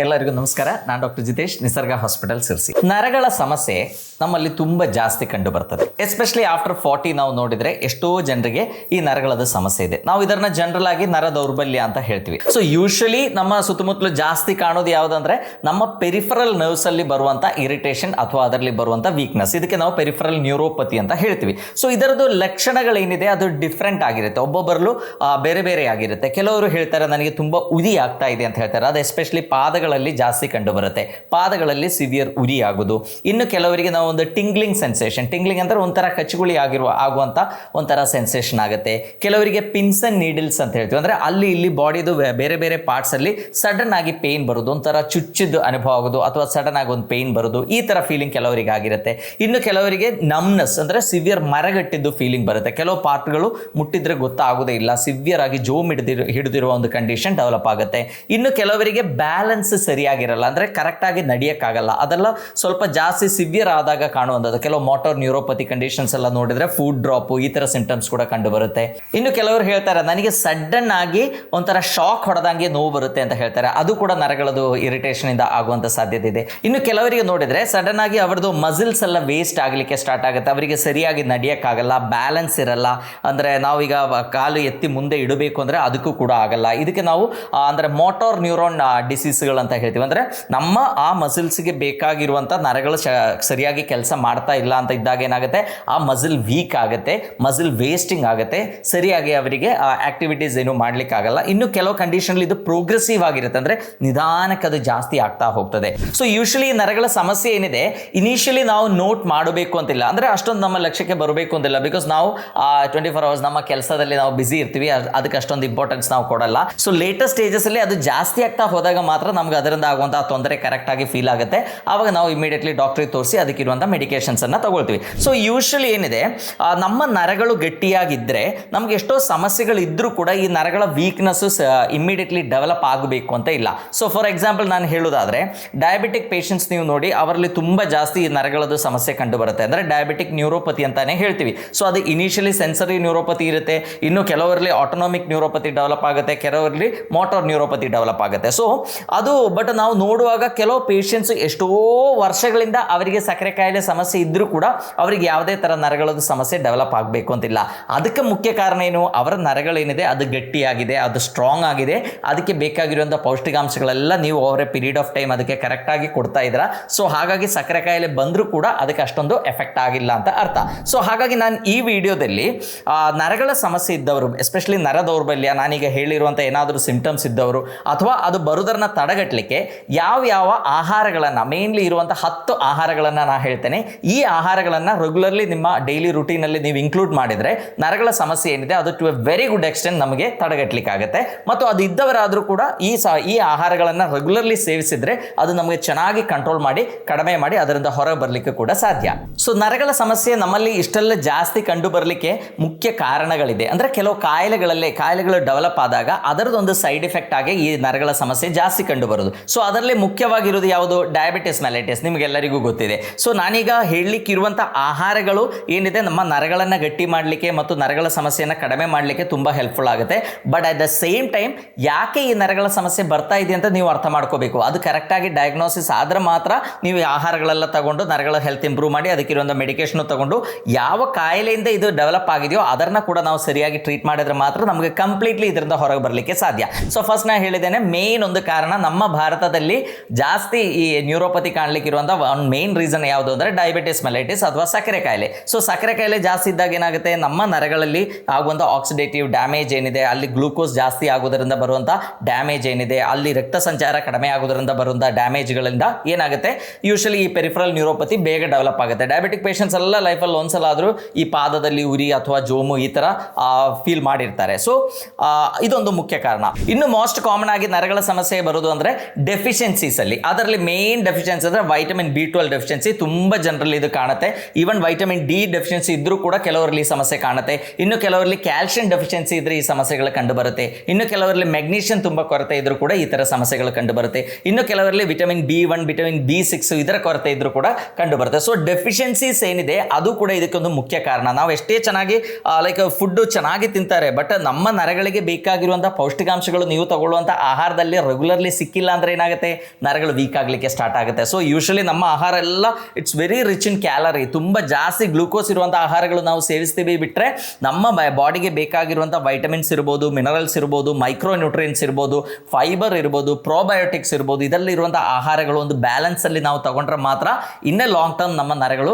ಎಲ್ಲರಿಗೂ ನಮಸ್ಕಾರ. ನಾನು ಡಾಕ್ಟರ್ ಜಿತೇಶ್, ನಿಸರ್ಗ ಹಾಸ್ಪಿಟಲ್ ಸಿರ್ಸಿ. ನರಗಳ ಸಮಸ್ಯೆ ನಮ್ಮಲ್ಲಿ ತುಂಬ ಜಾಸ್ತಿ ಕಂಡು ಬರ್ತದೆ. ಎಸ್ಪೆಷಲಿ ಆಫ್ಟರ್ 40 ನಾವು ನೋಡಿದ್ರೆ ಎಷ್ಟೋ ಜನರಿಗೆ ಈ ನರಗಳದ ಸಮಸ್ಯೆ ಇದೆ. ನಾವು ಇದನ್ನ ಜನರಲ್ ಆಗಿ ನರ ದೌರ್ಬಲ್ಯ ಅಂತ ಹೇಳ್ತೀವಿ. ಸೊ ಯೂಶಲಿ ನಮ್ಮ ಸುತ್ತಮುತ್ತಲು ಜಾಸ್ತಿ ಕಾಣೋದು ಯಾವುದಂದ್ರೆ ನಮ್ಮ ಪೆರಿಫರಲ್ ನರ್ವ್ಸ್ ಅಲ್ಲಿ ಬರುವಂತ ಇರಿಟೇಷನ್ ಅಥವಾ ಅದರಲ್ಲಿ ಬರುವಂತ ವೀಕ್ನೆಸ್. ಇದಕ್ಕೆ ನಾವು ಪೆರಿಫರಲ್ ನ್ಯೂರೋಪತಿ ಅಂತ ಹೇಳ್ತೀವಿ. ಸೊ ಇದರದ್ದು ಲಕ್ಷಣಗಳೇನಿದೆ ಅದು ಡಿಫ್ರೆಂಟ್ ಆಗಿರುತ್ತೆ, ಒಬ್ಬೊಬ್ಬರಲ್ಲೂ ಬೇರೆ ಬೇರೆ ಆಗಿರುತ್ತೆ. ಕೆಲವರು ಹೇಳ್ತಾರೆ ನನಗೆ ತುಂಬಾ ಉರಿ ಆಗ್ತಾ ಇದೆ ಅಂತ ಹೇಳ್ತಾರೆ. ಅದು ಎಸ್ಪೆಷಲಿ ಪಾದಗಳಲ್ಲಿ ಜಾಸ್ತಿ ಕಂಡು ಬರುತ್ತೆ. ಪಾದಗಳಲ್ಲಿ ಸಿವಿಯರ್ ಉರಿ ಆಗೋದು. ಇನ್ನು ಕೆಲವರಿಗೆ ನಾವು ಒಂದು ಟಿಂಗ್ಲಿಂಗ್ ಸೆನ್ಸೇಷನ್, ಟಿಂಗ್ಲಿಂಗ್ ಅಂದ್ರೆ ಒಂಥರ ಕಚ್ಚುಗುಳಿ ಆಗುವಂತ ಒಂಥರ ಸೆನ್ಸೇಷನ್ ಆಗುತ್ತೆ. ಕೆಲವರಿಗೆ ಪಿನ್ಸ್ ಅಂಡ್ ನೀಡಲ್ಸ್ ಅಂತ ಹೇಳ್ತೀವಿ, ಅಂದ್ರೆ ಅಲ್ಲಿ ಇಲ್ಲಿ ಬಾಡಿದು ಬೇರೆ ಬೇರೆ ಪಾರ್ಟ್ಸ್ ಅಲ್ಲಿ ಸಡನ್ ಆಗಿ ಪೇನ್ ಬರೋದು, ಒಂಥರ ಚುಚ್ಚಿದ್ದು ಅನುಭವ ಆಗೋದು ಅಥವಾ ಸಡನ್ ಆಗಿ ಒಂದು ಪೇನ್ ಬರೋದು, ಈ ತರ ಫೀಲಿಂಗ್ ಕೆಲವರಿಗೆ ಆಗಿರುತ್ತೆ. ಇನ್ನು ಕೆಲವರಿಗೆ ನಮ್ನೆಸ್ ಅಂದ್ರೆ ಸಿವಿಯರ್ ಮರಗಟ್ಟಿದ್ದು ಫೀಲಿಂಗ್ ಬರುತ್ತೆ. ಕೆಲವು ಪಾರ್ಟ್ಗಳು ಮುಟ್ಟಿದ್ರೆ ಗೊತ್ತಾಗೋದೇ ಇಲ್ಲ, ಸಿವಿಯರ್ ಆಗಿ ಜೋಮ್ ಹಿಡಿದಿರುವ ಒಂದು ಕಂಡೀಷನ್ ಡೆವಲಪ್ ಆಗುತ್ತೆ. ಇನ್ನು ಕೆಲವರಿಗೆ ಬ್ಯಾಲೆನ್ಸ್ ಸರಿಯಾಗಿರಲ್ಲ, ಅಂದ್ರೆ ಕರೆಕ್ಟ್ ಆಗಿ ನಡೆಯಕ್ಕಾಗಲ್ಲ. ಅದೆಲ್ಲ ಸ್ವಲ್ಪ ಜಾಸ್ತಿ ಸಿವಿಯರ್ ಆದಾಗ ಕಾಣುವಂಥದ್ದು. ಕೆಲವು ಮೋಟಾರ್ ನ್ಯೂರೋಪತಿ ಕಂಡೀಷನ್ಸ್ ಎಲ್ಲ ನೋಡಿದ್ರೆ ಫುಡ್ ಡ್ರಾಪ್, ಈ ತರ ಸಿಂಟಮ್ಸ್ ಕೂಡ ಕಂಡು ಬರುತ್ತೆ. ಇನ್ನು ಕೆಲವರು ಹೇಳ್ತಾರೆ ನನಗೆ ಸಡನ್ ಆಗಿ ಒಂಥರ ಶಾಕ್ ಹೊಡೆದಂಗೆ ನೋವು ಬರುತ್ತೆ ಅಂತ ಹೇಳ್ತಾರೆ. ಅದು ಕೂಡ ನರಗಳದು ಇರಿಟೇಷನ್ ಇಂದ ಆಗುವಂತ ಸಾಧ್ಯತೆ ಇದೆ. ಇನ್ನು ಕೆಲವರಿಗೆ ನೋಡಿದ್ರೆ ಸಡನ್ ಆಗಿ ಅವರದು ಮಸಿಲ್ಸ್ ಎಲ್ಲ ವೇಸ್ಟ್ ಆಗಲಿಕ್ಕೆ ಸ್ಟಾರ್ಟ್ ಆಗುತ್ತೆ. ಅವರಿಗೆ ಸರಿಯಾಗಿ ನಡೆಯಕ್ಕಾಗಲ್ಲ, ಬ್ಯಾಲೆನ್ಸ್ ಇರಲ್ಲ. ಅಂದ್ರೆ ನಾವೀಗ ಕಾಲು ಎತ್ತಿ ಮುಂದೆ ಇಡಬೇಕು ಅಂದ್ರೆ ಅದಕ್ಕೂ ಕೂಡ ಆಗಲ್ಲ. ಇದಕ್ಕೆ ನಾವು ಅಂದ್ರೆ ಮೋಟಾರ್ ನ್ಯೂರಾನ್ ಡಿಸೀಸ್ಗಳು ಅಂತ ಹೇಳ್ತೀವಿ. ಅಂದ್ರೆ ನಮ್ಮ ಆ ಮಸಿಲ್ಸ್ಗೆ ಬೇಕಾಗಿರುವಂತ ನರಗಳು ಸರಿಯಾಗಿ ಕೆಲಸ ಮಾಡ್ತಾ ಇಲ್ಲ ಅಂತ ಇದ್ದಾಗ ಏನಾಗುತ್ತೆ, ಆ ಮಸಿಲ್ ವೀಕ್ ಆಗುತ್ತೆ, ಮಸಿಲ್ ವೇಸ್ಟಿಂಗ್ ಆಗುತ್ತೆ, ಸರಿಯಾಗಿ ಅವರಿಗೆ ಆಕ್ಟಿವಿಟೀಸ್ ಏನು ಮಾಡ್ಲಿಕ್ಕೆ ಆಗಲ್ಲ. ಇನ್ನು ಕೆಲವು ಕಂಡೀಷನ್ ಇದು ಪ್ರೋಗ್ರೆಸಿವ್ ಆಗಿರುತ್ತೆ, ಅಂದ್ರೆ ನಿಧಾನಕ್ಕೆ ಅದು ಜಾಸ್ತಿ ಆಗ್ತಾ ಹೋಗ್ತದೆ. ಸೊ ಯೂಶಲಿ ನರಗಳ ಸಮಸ್ಯೆ ಏನಿದೆ ಇನಿಷಿಯಲಿ ನಾವು ನೋಟ್ ಮಾಡಬೇಕು ಅಂತಿಲ್ಲ, ಅಂದ್ರೆ ಅಷ್ಟೊಂದು ನಮ್ಮ ಲಕ್ಷ್ಯಕ್ಕೆ ಬರಬೇಕು ಅಂತಿಲ್ಲ. ಬಿಕಾಸ್ ನಾವು 24 ಅವರ್ಸ್ ನಮ್ಮ ಕೆಲಸದಲ್ಲಿ ನಾವು ಬಿಸಿ ಇರ್ತೀವಿ, ಅದಕ್ಕೆ ಅಷ್ಟೊಂದು ಇಂಪಾರ್ಟೆನ್ಸ್ ನಾವು ಕೊಡಲ್ಲ. ಸೊ ಲೇಟೆಸ್ಟ್ ಸ್ಟೇಜಸ್ ಅಲ್ಲಿ ಅದು ಜಾಸ್ತಿ ಆಗ್ತಾ ಹೋದಾಗ ಮಾತ್ರ ನಮ್ಗೆ ಅದರಿಂದ ಆಗುವಂತಹ ತೊಂದರೆ ಕರೆಕ್ಟ್ ಆಗಿ ಫೀಲ್ ಆಗುತ್ತೆ. ಆವಾಗ ನಾವು ಇಮಿಡಿಯೇಟ್ಲಿ ಡಾಕ್ಟರಿಗೆ ತೋರಿಸಿ ಅದಕ್ಕಿರುವಂತಹ ಮೆಡಿಕೇಶನ್ಸ್ ಅನ್ನ ತಗೊಳ್ತೀವಿ. ಸೊ ಯೂಶಲಿ ಏನಿದೆ, ನಮ್ಮ ನರಗಳು ಗಟ್ಟಿಯಾಗಿದ್ರೆ ನಮ್ಗೆ ಎಷ್ಟೋ ಸಮಸ್ಯೆಗಳು ಇದ್ರೂ ಕೂಡ ಈ ನರಗಳ ವೀಕ್ನೆಸ್ ಇಮಿಡಿಯೇಟ್ಲಿ ಡೆವಲಪ್ ಆಗಬೇಕು ಅಂತ ಇಲ್ಲ. ಸೊ ಫಾರ್ ಎಕ್ಸಾಂಪಲ್ ನಾನು ಹೇಳೋದಾದ್ರೆ ಡಯಾಬಿಟಿಕ್ ಪೇಷಂಟ್ಸ್ ನೀವು ನೋಡಿ, ಅವರಲ್ಲಿ ತುಂಬಾ ಜಾಸ್ತಿ ಈ ನರಗಳದ್ದು ಸಮಸ್ಯೆ ಕಂಡು ಬರುತ್ತೆ. ಅಂದ್ರೆ ಡಯಾಬಿಟಿಕ್ ನ್ಯೂರೋಪತಿ ಅಂತಾನೆ ಹೇಳ್ತೀವಿ. ಸೊ ಅದು ಇನಿಷಿಯಲಿ ಸೆನ್ಸರಿ ನ್ಯೂರೋಪತಿ ಇರುತ್ತೆ, ಇನ್ನು ಕೆಲವರಲ್ಲಿ ಆಟೋನಾಮಿಕ್ ನ್ಯೂರೋಪತಿ ಡೆವಲಪ್ ಆಗುತ್ತೆ, ಕೆಲವರಲ್ಲಿ ಮೋಟಾರ್ ನ್ಯೂರೋಪತಿ ಡೆವಲಪ್ ಆಗುತ್ತೆ. ಸೊ ಅದು ಬಟ್ ನಾವು ನೋಡುವಾಗ ಕೆಲವು ಪೇಷಂಟ್ಸ್ ಎಷ್ಟೋ ವರ್ಷಗಳಿಂದ ಅವರಿಗೆ ಸಕ್ಕರೆ ಕಾಯಿಲೆ ಸಮಸ್ಯೆ ಇದ್ರೂ ಕೂಡ ಅವರಿಗೆ ಯಾವುದೇ ತರ ನರಗಳದ್ದು ಸಮಸ್ಯೆ ಡೆವಲಪ್ ಆಗಬೇಕು ಅಂತಿಲ್ಲ. ಅದಕ್ಕೆ ಮುಖ್ಯ ಕಾರಣ ಏನು, ಅವರ ನರಗಳೇನಿದೆ ಅದು ಗಟ್ಟಿಯಾಗಿದೆ, ಅದು ಸ್ಟ್ರಾಂಗ್ ಆಗಿದೆ, ಅದಕ್ಕೆ ಬೇಕಾಗಿರುವಂಥ ಪೌಷ್ಟಿಕಾಂಶಗಳೆಲ್ಲ ನೀವು ಅವರ ಪೀರಿಯಡ್ ಆಫ್ ಟೈಮ್ ಅದಕ್ಕೆ ಕರೆಕ್ಟ್ ಆಗಿ ಕೊಡ್ತಾ ಇದ್ದೀರಾ. ಸೊ ಹಾಗಾಗಿ ಸಕ್ಕರೆ ಕಾಯಿಲೆ ಬಂದರೂ ಕೂಡ ಅದಕ್ಕೆ ಅಷ್ಟೊಂದು ಎಫೆಕ್ಟ್ ಆಗಿಲ್ಲ ಅಂತ ಅರ್ಥ. ಸೊ ಹಾಗಾಗಿ ನಾನು ಈ ವಿಡಿಯೋದಲ್ಲಿ ನರಗಳ ಸಮಸ್ಯೆ ಇದ್ದವರು, ಎಸ್ಪೆಷಲಿ ನರ ದೌರ್ಬಲ್ಯ, ನಾನೀಗ ಹೇಳಿರುವಂಥ ಏನಾದರೂ ಸಿಂಪ್ಟಮ್ಸ್ ಇದ್ದವರು ಅಥವಾ ಅದು ಬರುವುದನ್ನು ತಡೆಗಟ್ಟಲಿಕ್ಕೆ ಯಾವ ಆಹಾರಗಳನ್ನು, ಮೇನ್ಲಿ ಇರುವಂಥ 10 ಆಹಾರಗಳನ್ನು ನಾನು ಹೇಳ್ತೇನೆ. ಈ ಆಹಾರಗಳನ್ನು ರೆಗ್ಯುಲರ್ಲಿ ನಿಮ್ಮ ಡೈಲಿ ರುಟೀನಲ್ಲಿ ನೀವು ಇನ್ಕ್ಲೂಡ್ ಮಾಡಿದರೆ ನರಗಳ ಸಮಸ್ಯೆ ಏನಿದೆ ಅದು to a very good extent ನಮಗೆ ತಡೆಗಟ್ಟಲಿಕ್ಕೆ ಆಗುತ್ತೆ. ಮತ್ತು ಅದು ಇದ್ದವರಾದರೂ ಕೂಡ ಈ ಆಹಾರಗಳನ್ನು ರೆಗ್ಯುಲರ್ಲಿ ಸೇವಿಸಿದ್ರೆ ಅದು ನಮಗೆ ಚೆನ್ನಾಗಿ ಕಂಟ್ರೋಲ್ ಮಾಡಿ, ಕಡಿಮೆ ಮಾಡಿ ಅದರಿಂದ ಹೊರ ಬರಲಿಕ್ಕೆ ಕೂಡ ಸಾಧ್ಯ. ಸೊ ನರಗಳ ಸಮಸ್ಯೆ ನಮ್ಮಲ್ಲಿ ಇಷ್ಟೆಲ್ಲ ಜಾಸ್ತಿ ಕಂಡು ಬರಲಿಕ್ಕೆ ಮುಖ್ಯ ಕಾರಣಗಳಿದೆ. ಅಂದ್ರೆ ಕೆಲವು ಕಾಯಿಲೆಗಳು ಡೆವಲಪ್ ಆದಾಗ ಅದರದೊಂದು ಸೈಡ್ ಎಫೆಕ್ಟ್ ಆಗಿ ಈ ನರಗಳ ಸಮಸ್ಯೆ ಜಾಸ್ತಿ ಕಂಡು ಬರೋದು. ಸೊ ಅದರಲ್ಲಿ ಮುಖ್ಯವಾಗಿರೋದು ಯಾವುದು, ಡಯಾಬಿಟಿಸ್ ಮೆಲೈಟಿಸ್, ನಿಮಗೆಲ್ಲರಿಗೂ ಗೊತ್ತಿದೆ. ಸೊ ನಾನೀಗ ಹೇಳಲಿಕ್ಕಿರುವಂಥ ಆಹಾರಗಳು ಏನಿದೆ ನಮ್ಮ ನರಗಳನ್ನು ಗಟ್ಟಿ ಮಾಡಲಿಕ್ಕೆ ಮತ್ತು ನರಗಳ ಸಮಸ್ಯೆಯನ್ನು ಕಡಿಮೆ ಮಾಡಲಿಕ್ಕೆ ತುಂಬ ಹೆಲ್ಪ್ಫುಲ್ ಆಗುತ್ತೆ. But at the same time ಯಾಕೆ ಈ ನರಗಳ ಸಮಸ್ಯೆ ಬರ್ತಾ ಇದೆ ಅಂತ ನೀವು ಅರ್ಥ ಮಾಡ್ಕೋಬೇಕು. ಅದು ಕರೆಕ್ಟಾಗಿ ಡಯಾಗ್ನೋಸಿಸ್ ಆದ್ರೆ ಮಾತ್ರ ನೀವು ಈ ಆಹಾರಗಳೆಲ್ಲ ತಗೊಂಡು ನರಗಳ ಹೆಲ್ತ್ ಇಂಪ್ರೂವ್ ಮಾಡಿ ಅದಕ್ಕಿರುವಂಥ ಮೆಡಿಕೇಶನ್ ತಗೊಂಡು ಯಾವ ಕಾಯಿಲೆಯಿಂದ ಇದು ಡೆವಲಪ್ ಆಗಿದೆಯೋ ಅದನ್ನ ಕೂಡ ನಾವು ಸರಿಯಾಗಿ ಟ್ರೀಟ್ ಮಾಡಿದ್ರೆ ಮಾತ್ರ ನಮಗೆ ಕಂಪ್ಲೀಟ್ಲಿ ಇದರಿಂದ ಹೊರಗೆ ಬರಲಿಕ್ಕೆ ಸಾಧ್ಯ. ಸೊ ಫಸ್ಟ್ ನಾನು ಹೇಳಿದ್ದೇನೆ, ಮೇನ್ ಒಂದು ಕಾರಣ ನಮ್ಮ ಭಾರತದಲ್ಲಿ ಜಾಸ್ತಿ ಈ ನ್ಯೂರೋಪತಿ ಕಾಣಲಿಕ್ಕೆ ಇರುವಂಥ ಒಂದು ಮೇನ್ ರೀಸನ್ ಯಾವುದು ಅಂದರೆ ಡಯಾಬಿಟಿಸ್ ಮೆಲೈಟಿಸ್ ಅಥವಾ ಸಕ್ಕರೆ ಕಾಯಿಲೆ. ಸೊ ಸಕ್ಕರೆ ಕಾಯಿಲೆ ಜಾಸ್ತಿ ಇದ್ದಾಗ ಏನಾಗುತ್ತೆ, ನಮ್ಮ ನರಗಳಲ್ಲಿ ಆಗುವಂಥ ಆಕ್ಸಿಡೇಟಿವ್ ಡ್ಯಾಮೇಜ್ ಏನಿದೆ, ಅಲ್ಲಿ ಗ್ಲೂಕೋಸ್ ಜಾಸ್ತಿ ಆಗೋದರಿಂದ ಬರುವಂಥ ಡ್ಯಾಮೇಜ್ ಏನಿದೆ, ಅಲ್ಲಿ ರಕ್ತ ಸಂಚಾರ ಕಡಿಮೆ ಆಗೋದರಿಂದ ಬರುವಂಥ ಡ್ಯಾಮೇಜ್ಗಳಿಂದ ಏನಾಗುತ್ತೆ, ಯೂಶಲಿ ಈ ಪೆರಿಫರಲ್ ನ್ಯೂರೋಪತಿ ಬೇಗ ಡೆವಲಪ್ ಆಗುತ್ತೆ. ಡಯಾಬಿಟಿಕ್ ಪೇಷಂಟ್ಸ್ ಎಲ್ಲ ಲೈಫಲ್ಲಿ ಒಂದ್ಸಲ ಆದರೂ ಈ ಪಾದದಲ್ಲಿ ಉರಿ ಅಥವಾ ಜೋಮು ಈ ಥರ ಫೀಲ್ ಮಾಡಿರ್ತಾರೆ. ಸೊ ಇದೊಂದು ಮುಖ್ಯ ಕಾರಣ. ಇನ್ನು ಮೋಸ್ಟ್ ಕಾಮನ್ ಆಗಿ ನರಗಳ ಸಮಸ್ಯೆ ಬರೋದು ಅಂದರೆ ಡೆಫಿಷಿಯನ್ಸೀಸ್ ಅಲ್ಲಿ. ಅದರಲ್ಲಿ ಮೇನ್ ಡೆಫಿಷಿಯನ್ಸಿ ಅಂದರೆ ವೈಟಮಿನ್ B12 ಡೆಫಿಷಿಯನ್ಸಿ ತುಂಬ ಜನರಲ್ಲಿ ಇದು ಕಾಣುತ್ತೆ. ಈವನ್ ವೈಟಮಿನ್ ಡಿ ಡೆಫಿಷಿಯನ್ಸಿ ಇದ್ರೂ ಕೂಡ ಕೆಲವರಲ್ಲಿ ಸಮಸ್ಯೆ ಕಾಣುತ್ತೆ. ಇನ್ನು ಕೆಲವರಲ್ಲಿ ಕ್ಯಾಲ್ಸಿಯಂ ಡೆಫಿಷಿಯನ್ಸಿ ಇದ್ರೆ ಈ ಸಮಸ್ಯೆಗಳು ಕಂಡು ಬರುತ್ತೆ. ಇನ್ನು ಕೆಲವರಲ್ಲಿ ಮೆಗ್ನೀಷಿಯಂ ತುಂಬ ಕೊರತೆ ಇದ್ರೂ ಕೂಡ ಈ ಥರ ಸಮಸ್ಯೆಗಳು ಕಂಡು ಬರುತ್ತೆ. ಇನ್ನು ಕೆಲವರಲ್ಲಿ ವಿಟಮಿನ್ B1, ವಿಟಮಿನ್ B6 ಇದರ ಕೊರತೆ ಇದ್ರೂ ಕೂಡ ಕಂಡು ಬರುತ್ತೆ. ಸೊ ಡೆಫಿಷಿಯನ್ಸೀಸ್ ಏನಿದೆ ಅದು ಕೂಡ ಇದಕ್ಕೊಂದು ಮುಖ್ಯ ಕಾರಣ. ನಾವು ಎಷ್ಟೇ ಚೆನ್ನಾಗಿ ಲೈಕ್ ಫುಡ್ ಚೆನ್ನಾಗಿ ತಿಂತಾರೆ, ಬಟ್ ನಮ್ಮ ನರಗಳಿಗೆ ಬೇಕಾಗಿರುವಂತಹ ಪೌಷ್ಟಿಕಾಂಶಗಳು ನೀವು ತಗೊಳ್ಳುವಂಥ ಆಹಾರದಲ್ಲಿ ರೆಗ್ಯುಲರ್ಲಿ ಸಿಕ್ಕಿಲ್ಲ ಅಂದ್ರೆ ಏನಾಗುತ್ತೆ, ನರಗಳು ವೀಕ್ ಆಗಲಿಕ್ಕೆ ಸ್ಟಾರ್ಟ್ ಆಗುತ್ತೆ. ಸೊ ಯೂಶಲಿ ನಮ್ಮ ಆಹಾರ ಎಲ್ಲ it's very rich in calorie, ತುಂಬ ಜಾಸ್ತಿ ಗ್ಲೂಕೋಸ್ ಇರುವಂಥ ಆಹಾರಗಳು ನಾವು ಸೇವಿಸ್ತೀವಿ ಬಿಟ್ಟರೆ ನಮ್ಮ ಬಾಡಿಗೆ ಬೇಕಾಗಿರುವಂಥ ವೈಟಮಿನ್ಸ್ ಇರ್ಬೋದು, ಮಿನರಲ್ಸ್ ಇರ್ಬೋದು, ಮೈಕ್ರೋ ನ್ಯೂಟ್ರಿಯೆಂಟ್ಸ್ ಇರ್ಬೋದು, ಫೈಬರ್ ಇರ್ಬೋದು, ಪ್ರೋಬಯೋಟಿಕ್ಸ್ ಇರ್ಬೋದು, ಇದರಲ್ಲಿರುವಂಥ ಆಹಾರಗಳು ಒಂದು ಬ್ಯಾಲೆನ್ಸಲ್ಲಿ ನಾವು ತಗೊಂಡ್ರೆ ಮಾತ್ರ ಇನ್ನೇ ಲಾಂಗ್ ಟರ್ಮ್ ನಮ್ಮ ನರಗಳು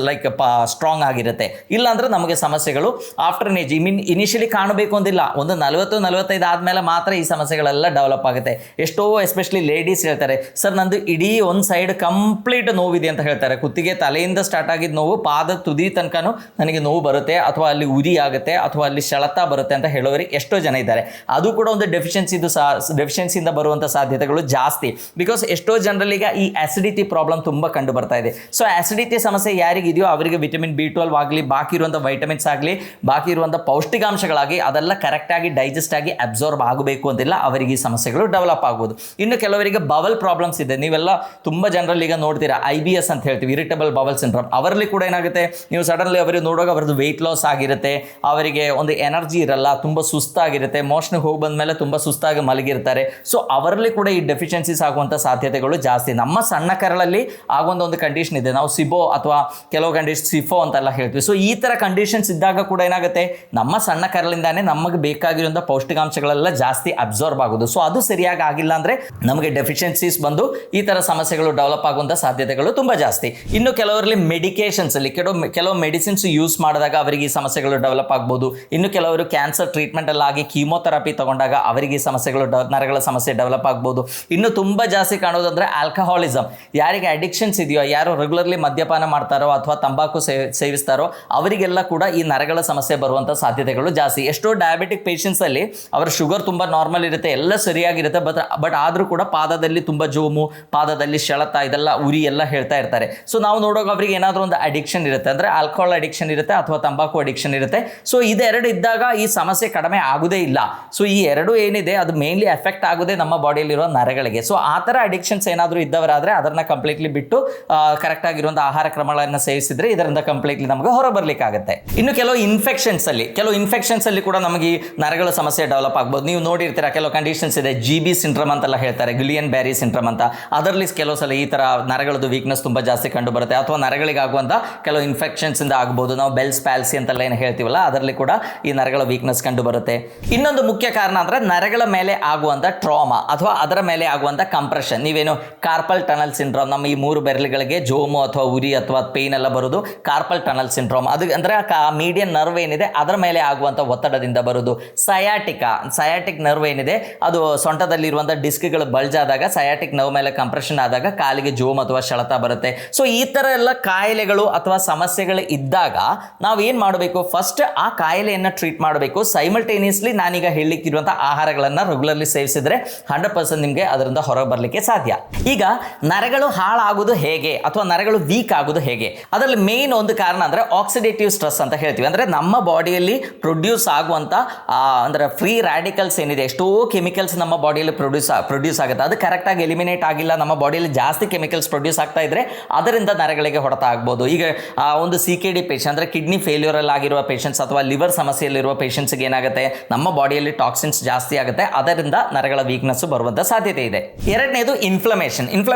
ಲೈಕ್ ಸ್ಟ್ರಾಂಗ್ ಆಗಿರುತ್ತೆ. ಇಲ್ಲಾಂದ್ರೆ ನಮಗೆ ಸಮಸ್ಯೆಗಳು ಆಫ್ಟರ್ ಏಜ್ ಇನಿಷಿಯಲಿ ಕಾಣಬೇಕು ಅಂದಿಲ್ಲ, ಒಂದು 40-45 ಆದಮೇಲೆ ಮಾತ್ರ ಈ ಸಮಸ್ಯೆಗಳೆಲ್ಲ ಡೆವಲಪ್ ಆಗುತ್ತೆ. ಎಷ್ಟೋ ಎಸ್ಪೆಷಲಿ ಲೇಡೀಸ್ ಹೇಳ್ತಾರೆ, ಸರ್ ನಂದು ಇಡೀ ಒಂದು ಸೈಡ್ ಕಂಪ್ಲೀಟ್ ನೋವಿದೆ ಅಂತ ಹೇಳ್ತಾರೆ. ಕುತ್ತಿಗೆ ತಲೆಯಿಂದ ಸ್ಟಾರ್ಟ್ ಆಗಿದ್ದ ನೋವು ಪಾದ ತುದಿ ತನಕನೂ ನನಗೆ ನೋವು ಬರುತ್ತೆ, ಅಥವಾ ಅಲ್ಲಿ ಉರಿ ಆಗುತ್ತೆ, ಅಥವಾ ಅಲ್ಲಿ ಸೆಳೆತ ಬರುತ್ತೆ ಅಂತ ಹೇಳೋರು ಎಷ್ಟೋ ಜನ ಇದ್ದಾರೆ. ಅದು ಕೂಡ ಒಂದು ಡೆಫಿಷಿಯನ್ಸಿಯಿಂದ ಬರುವಂಥ ಸಾಧ್ಯತೆಗಳು ಜಾಸ್ತಿ. ಬಿಕಾಸ್ ಎಷ್ಟೋ ಜನರಲ್ಲಿಗ ಈ ಆಸಿಡಿಟಿ ಪ್ರಾಬ್ಲಮ್ ತುಂಬ ಕಂಡು ಬರ್ತಾ ಇದೆ. ಸೊ ಆಸಿಡಿಟಿ ಸಮಸ್ಯೆ ಯಾರಿಗಿದೆಯೋ ಅವರಿಗೆ ವಿಟಮಿನ್ B12 ಆಗಲಿ, ಬಾಕಿ ಇರುವಂಥ ವೈಟಮಿನ್ಸ್ ಆಗಲಿ, ಬಾಕಿ ಇರುವಂಥ ಪೌಷ್ಟಿಕಾಂಶಗಳಾಗಿ ಅದೆಲ್ಲ ಕರೆಕ್ಟಾಗಿ ಡೈಜೆಸ್ಟ್ ಆಗಿ ಅಬ್ಸಾರ್ಬ್ ಆಗಬೇಕು ಅಂತಿಲ್ಲ, ಅವರಿಗೆ ಈ ಸಮಸ್ಯೆಗಳು ಡೆವಲಪ್ ಆಗ್ಬೋದು. ಇನ್ನು ಕೆಲವರಿಗೆ ಬವಲ್ ಪ್ರಾಬ್ಲಮ್ಸ್ ಇದೆ. ನೀವೆಲ್ಲ ತುಂಬ ಜನರಲ್ಲಿ ಈಗ ನೋಡ್ತೀರಾ IBS ಅಂತ ಹೇಳ್ತೀವಿ, ಇರಿಟೇಬಲ್ ಬವಲ್ ಸಿಂಡ್ರೋಮ್. ಅವರಲ್ಲಿ ಕೂಡ ಏನಾಗುತ್ತೆ, ನೀವು ಸಡನ್ಲಿ ಅವರಿಗೆ ನೋಡುವಾಗ ಅವ್ರದ್ದು ವೆಯ್ಟ್ ಲಾಸ್ ಆಗಿರುತ್ತೆ, ಅವರಿಗೆ ಒಂದು ಎನರ್ಜಿ ಇರಲ್ಲ, ತುಂಬ ಸುಸ್ತಾಗಿರುತ್ತೆ, ಮೋಷನ್ಗೆ ಹೋಗಿ ಬಂದಮೇಲೆ ತುಂಬ ಸುಸ್ತಾಗಿ ಮಲಗಿರ್ತಾರೆ. ಸೊ ಅವರಲ್ಲಿ ಕೂಡ ಈ ಡೆಫಿಷಿಯನ್ಸೀಸ್ ಆಗುವಂಥ ಸಾಧ್ಯತೆಗಳು ಜಾಸ್ತಿ. ನಮ್ಮ ಸಣ್ಣ ಕರಳಲ್ಲಿ ಆಗುವಂಥ ಒಂದು ಕಂಡೀಷನ್ ಇದೆ, ನಾವು ಸಿಬೋ ಅಥವಾ ಕೆಲವು ಕಂಡೀಷನ್ ಸಿಫೋ ಅಂತೆಲ್ಲ ಹೇಳ್ತೀವಿ. ಸೊ ಈ ಥರ ಕಂಡೀಷನ್ಸ್ ಇದ್ದಾಗ ಕೂಡ ಏನಾಗುತ್ತೆ, ನಮ್ಮ ಸಣ್ಣ ಕರಳಿಂದಾನೇ ನಮಗೆ ಬೇಕಾಗಿರುವಂಥ ಪೌಷ್ಟಿಕಾಂಶಗಳೆಲ್ಲ ಜಾಸ್ತಿ ಅಬ್ಸಾರ್ಬ್ ಆಗೋದು. ಸೊ ಅದು ಸರಿಯಾಗಿ ಆಗಿಲ್ಲ ಅಂದರೆ ನಮಗೆ ಡೆಫಿಷಿಯನ್ಸೀಸ್ ಬಂದು ಈ ಥರ ಸಮಸ್ಯೆಗಳು ಡೆವಲಪ್ ಆಗುವಂಥ ಸಾಧ್ಯತೆಗಳು ತುಂಬ ಜಾಸ್ತಿ. ಇನ್ನು ಕೆಲವರಲ್ಲಿ ಮೆಡಿಕೇಶನ್ಸ್ ಅಲ್ಲಿ ಕೆಲವು ಮೆಡಿಸಿನ್ಸ್ ಯೂಸ್ ಮಾಡಿದಾಗ ಅವರಿಗೆ ಈ ಸಮಸ್ಯೆಗಳು ಡೆವಲಪ್ ಆಗ್ಬೋದು. ಇನ್ನು ಕೆಲವರು ಕ್ಯಾನ್ಸರ್ ಟ್ರೀಟ್ಮೆಂಟ್ ಎಲ್ಲ ಆಗಿ ಕೀಮೋಥೆರಪಿ ತಗೊಂಡಾಗ ಅವರಿಗೆ ಈ ಸಮಸ್ಯೆಗಳು ನರಗಳ ಸಮಸ್ಯೆ ಡೆವಲಪ್ ಆಗ್ಬೋದು. ಇನ್ನು ತುಂಬ ಜಾಸ್ತಿ ಕಾಣೋದಂದ್ರೆ ಆಲ್ಕಹಾಲಿಸಮ್. ಯಾರಿಗೆ ಅಡಿಕ್ಷನ್ಸ್ ಇದೆಯೋ, ಯಾರು ರೆಗ್ಯುಲರ್ಲಿ ಮದ್ಯಪಾನ ಮಾಡ್ತಾರೋ ಅಥವಾ ತಂಬಾಕು ಸೇವಿಸ್ತಾರೋ ಅವರಿಗೆಲ್ಲ ಕೂಡ ಈ ನರಗಳ ಸಮಸ್ಯೆ ಬರುವಂಥ ಸಾಧ್ಯತೆಗಳು ಜಾಸ್ತಿ. ಎಷ್ಟೋ ಡಯಾಬಿಟಿಕ್ ಪೇಷಂಟ್ಸ್ ಅಲ್ಲಿ ಅವರ ಶುಗರ್ ತುಂಬ ನಾರ್ಮಲ್ ಇರುತ್ತೆ, ಎಲ್ಲ ಸರಿಯಾಗಿರುತ್ತೆ, ಬಟ್ ಆದರೂ ಕೂಡ ಪಾದದಲ್ಲಿ ತುಂಬ ಜೋಮು, ಪಾದದಲ್ಲಿ ಸೆಳೆತ, ಇದೆಲ್ಲ ಉರಿ ಎಲ್ಲ ಹೇಳ್ತಾ ಇರ್ತಾರೆ. ಸೊ ನಾವು ನೋಡುವಾಗ ಅವರಿಗೆ ಏನಾದರೂ ಒಂದು ಅಡಿಕ್ಷನ್ ಇರುತ್ತೆ, ಅಂದರೆ ಆಲ್ಕೋಹಾಲ್ ಅಡಿಕ್ಷನ್ ಇರುತ್ತೆ ಅಥವಾ ತಂಬಾಕು ಅಡಿಕ್ಷನ್ ಇರುತ್ತೆ. ಸೊ ಇದೆರಡು ಇದ್ದಾಗ ಈ ಸಮಸ್ಯೆ ಕಡಿಮೆ ಆಗೋದೇ ಇಲ್ಲ. ಸೊ ಈ ಎರಡು ಏನಿದೆ ಅದು ಮೇನ್ಲಿ ಎಫೆಕ್ಟ್ ಆಗೋದೇ ನಮ್ಮ ಬಾಡಿಯಲ್ಲಿರೋ ನರಗಳಿಗೆ. ಸೊ ಆ ಥರ ಅಡಿಕ್ಷನ್ಸ್ ಏನಾದರೂ ಇದ್ದವರಾದರೆ ಅದನ್ನು ಕಂಪ್ಲೀಟ್ಲಿ ಬಿಟ್ಟು ಕರೆಕ್ಟ್ ಆಗಿರುವಂಥ ಆಹಾರ ಕ್ರಮಗಳನ್ನು ಸೇವಿಸಿದ್ರೆ ಇದರಿಂದ ಕಂಪ್ಲೀಟ್ಲಿ ನಮಗೆ ಹೊರ ಬರಲಿಕ್ಕಾಗುತ್ತೆ. ಇನ್ನು ಕೆಲವು ಇನ್ಫೆಕ್ಷನ್ಸ್ ಅಲ್ಲಿ ಕೂಡ ನಮಗೆ ಈ ನರಗಳ ಸಮಸ್ಯೆ ಡೆವಲಪ್ ಆಗ್ಬೋದು. ನೀವು ನೋಡಿರ್ತೀರಾ, ಕೆಲವು ಕಂಡೀಷನ್ಸ್ ಇದೆ, GB ಸಿಂಡ್ರೋಮ್ ಅಂತೆಲ್ಲ ಹೇಳ್ತಾರೆ, ಗುಲಿಯನ್ ಬ್ಯಾರಿ ಸಿಂಡ್ರೋಮ್ ಅಂತ. ಅದರಲ್ಲಿ ಕೆಲವು ಸಲ ಈ ಥರ ನರಗಳದ್ದು ವೀಕ್ನೆಸ್ ತುಂಬ ಜಾಸ್ತಿ ಕಂಡು ಬರುತ್ತೆ, ಅಥವಾ ನರಗಳಿಗೆ ಆಗುವಂಥ ಕೆಲವು ಇನ್ಫೆಕ್ಷನ್ಸ್ ಇಂದ ಆಗ್ಬೋದು. ನಾವು ಬೆಲ್ಸ್ ಪ್ಯಾಲ್ಸಿ ಅಂತೆಲ್ಲ ಏನು ಹೇಳ್ತೀವಲ್ಲ, ಅದರಲ್ಲಿ ಕೂಡ ಈ ನರಗಳ ವೀಕ್ನೆಸ್ ಕಂಡು ಬರುತ್ತೆ. ಇನ್ನೊಂದು ಮುಖ್ಯ ಕಾರಣ ಅಂದರೆ ನರಗಳ ಮೇಲೆ ಆಗುವಂಥ ಟ್ರಾಮಾ ಅಥವಾ ಅದರ ಮೇಲೆ ಆಗುವಂಥ ಕಂಪ್ರೆಷನ್. ನೀವೇನು ಕಾರ್ಪಲ್ ಟನಲ್ ಸಿಂಡ್ರೋಮ್, ನಮ್ಮ ಈ 3 ಬೆರಳುಗಳಿಗೆ ಜೋಮು ಅಥವಾ ಉರಿ ಅಥವಾ ಪೇನ್ ಎಲ್ಲ ಬರೋದು ಕಾರ್ಪಲ್ ಟನಲ್ ಸಿಂಡ್ರೋಮ್. ಅದು ಅಂದರೆ ಮೀಡಿಯನ್ ನರ್ವ್ ಏನಿದೆ ಅದರ ಮೇಲೆ ಆಗುವಂಥ ಒತ್ತಡದಿಂದ ಬರೋದು. ಸಯಾಟಿಕ್ ನರ್ವ್ ಏನಿದೆ ಅದು ಸೊಂಟದಲ್ಲಿರುವಂಥ ಡಿಸ್ಕ್ಗಳು ಬಲ್ಜಾದಾಗ ಸಯಾಟಿಕ್ ನರ್ವ್ ಮೇಲೆ ಕಂಪ್ರೆಷನ್ ಆದಾಗ ಕಾಲಿಗೆ ಜೋಮ್ ಅಥವಾ ಸೆಳೆತ ಬರುತ್ತೆ. ಸೊ ಈ ಥರ ಎಲ್ಲ ಕಾಯಿಲೆಗಳು ಅಥವಾ ಸಮಸ್ಯೆಗಳು ಇದ್ದಾಗ ನಾವು ಏನು ಮಾಡಬೇಕು, ಫಸ್ಟ್ ಆ ಕಾಯಿಲೆಯನ್ನು ಟ್ರೀಟ್ ಮಾಡಬೇಕು. ಸೈಮಲ್ಟೇನಿಯಸ್ಲಿ ನಾನೀಗ ಹೇಳಲಿಕ್ಕಿರುವಂಥ ಆಹಾರಗಳನ್ನು ರೆಗ್ಯುಲರ್ಲಿ ಸೇವಿಸಿದ್ರೆ 100% ನಿಮಗೆ ಅದರಿಂದ ಹೊರಗೆ ಬರಲಿಕ್ಕೆ ಸಾಧ್ಯ. ಈಗ ನರಗಳು ಹಾಳಾಗೋದು ಹೇಗೆ ಅಥವಾ ನರಗಳು ವೀಕ್ ಆಗೋದು ಹೇಗೆ, ಅದರಲ್ಲಿ ಮೇನ್ ಒಂದು ಕಾರಣ ಅಂದರೆ ಆಕ್ಸಿಡೇಟಿವ್ ಸ್ಟ್ರೆಸ್ ಅಂತ ಹೇಳ್ತೀವಿ. ಅಂದರೆ ನಮ್ಮ ಬಾಡಿಯಲ್ಲಿ ಪ್ರೊಡ್ಯೂಸ್ ಆಗುವಂಥ ಅಂದರೆ ಫ್ರೀ ರ್ಯಾಡಿಕಲ್ಸ್ ಏನಿದೆ, ಎಷ್ಟೋ ಕೆಮಿಕಲ್ಸ್ ನಮ್ಮ ಬಾಡಿಯಲ್ಲಿ ಪ್ರೊಡ್ಯೂಸ್ ಆಗುತ್ತೆ, ಅದು ಕರೆಕ್ಟಾಗಿ ಎಲಿಮಿನೇಟ್ ಆಗಿಲ್ಲ, ನಮ್ಮ ಬಾಡಿಯಲ್ಲಿ ಜಾಸ್ತಿ ಕೆಮಿಕಲ್ಸ್ ಪ್ರೊಡ್ಯೂಸ್ ಆಗ್ತಾ ಇದ್ರೆ ಅದರಿಂದ ನರಗಳಿಗೆ ಹೊಡೆತ ಆಗ್ಬೋದು. ಈಗ ಒಂದು CKD ಪೇಷಂಟ್ ಅಂದರೆ ಕಿಡ್ನಿ ಫೇಲ್ಯೂರಲ್ಲಿ ಆಗಿರುವ ಪೇಷಂಟ್ಸ್ ಅಥವಾ ಲಿವರ್ ಸಮಸ್ಯೆಯಲ್ಲಿರುವ ಪೇಷಂಟ್ಸ್ಗೆ ಏನಾಗುತ್ತೆ, ನಮ್ಮ ಬಾಡಿಯಲ್ಲಿ ಟಾಕ್ಸಿನ್ಸ್ ಜಾಸ್ತಿ ಆಗುತ್ತೆ, ಅದರಿಂದ ನರಗಳ ವೀಕ್ನೆಸ್ ಬರುವಂಥ ಸಾಧ್ಯತೆ ಇದೆ. ಎರಡನೇದು ಇನ್ಫ್ಲಮೇಷನ್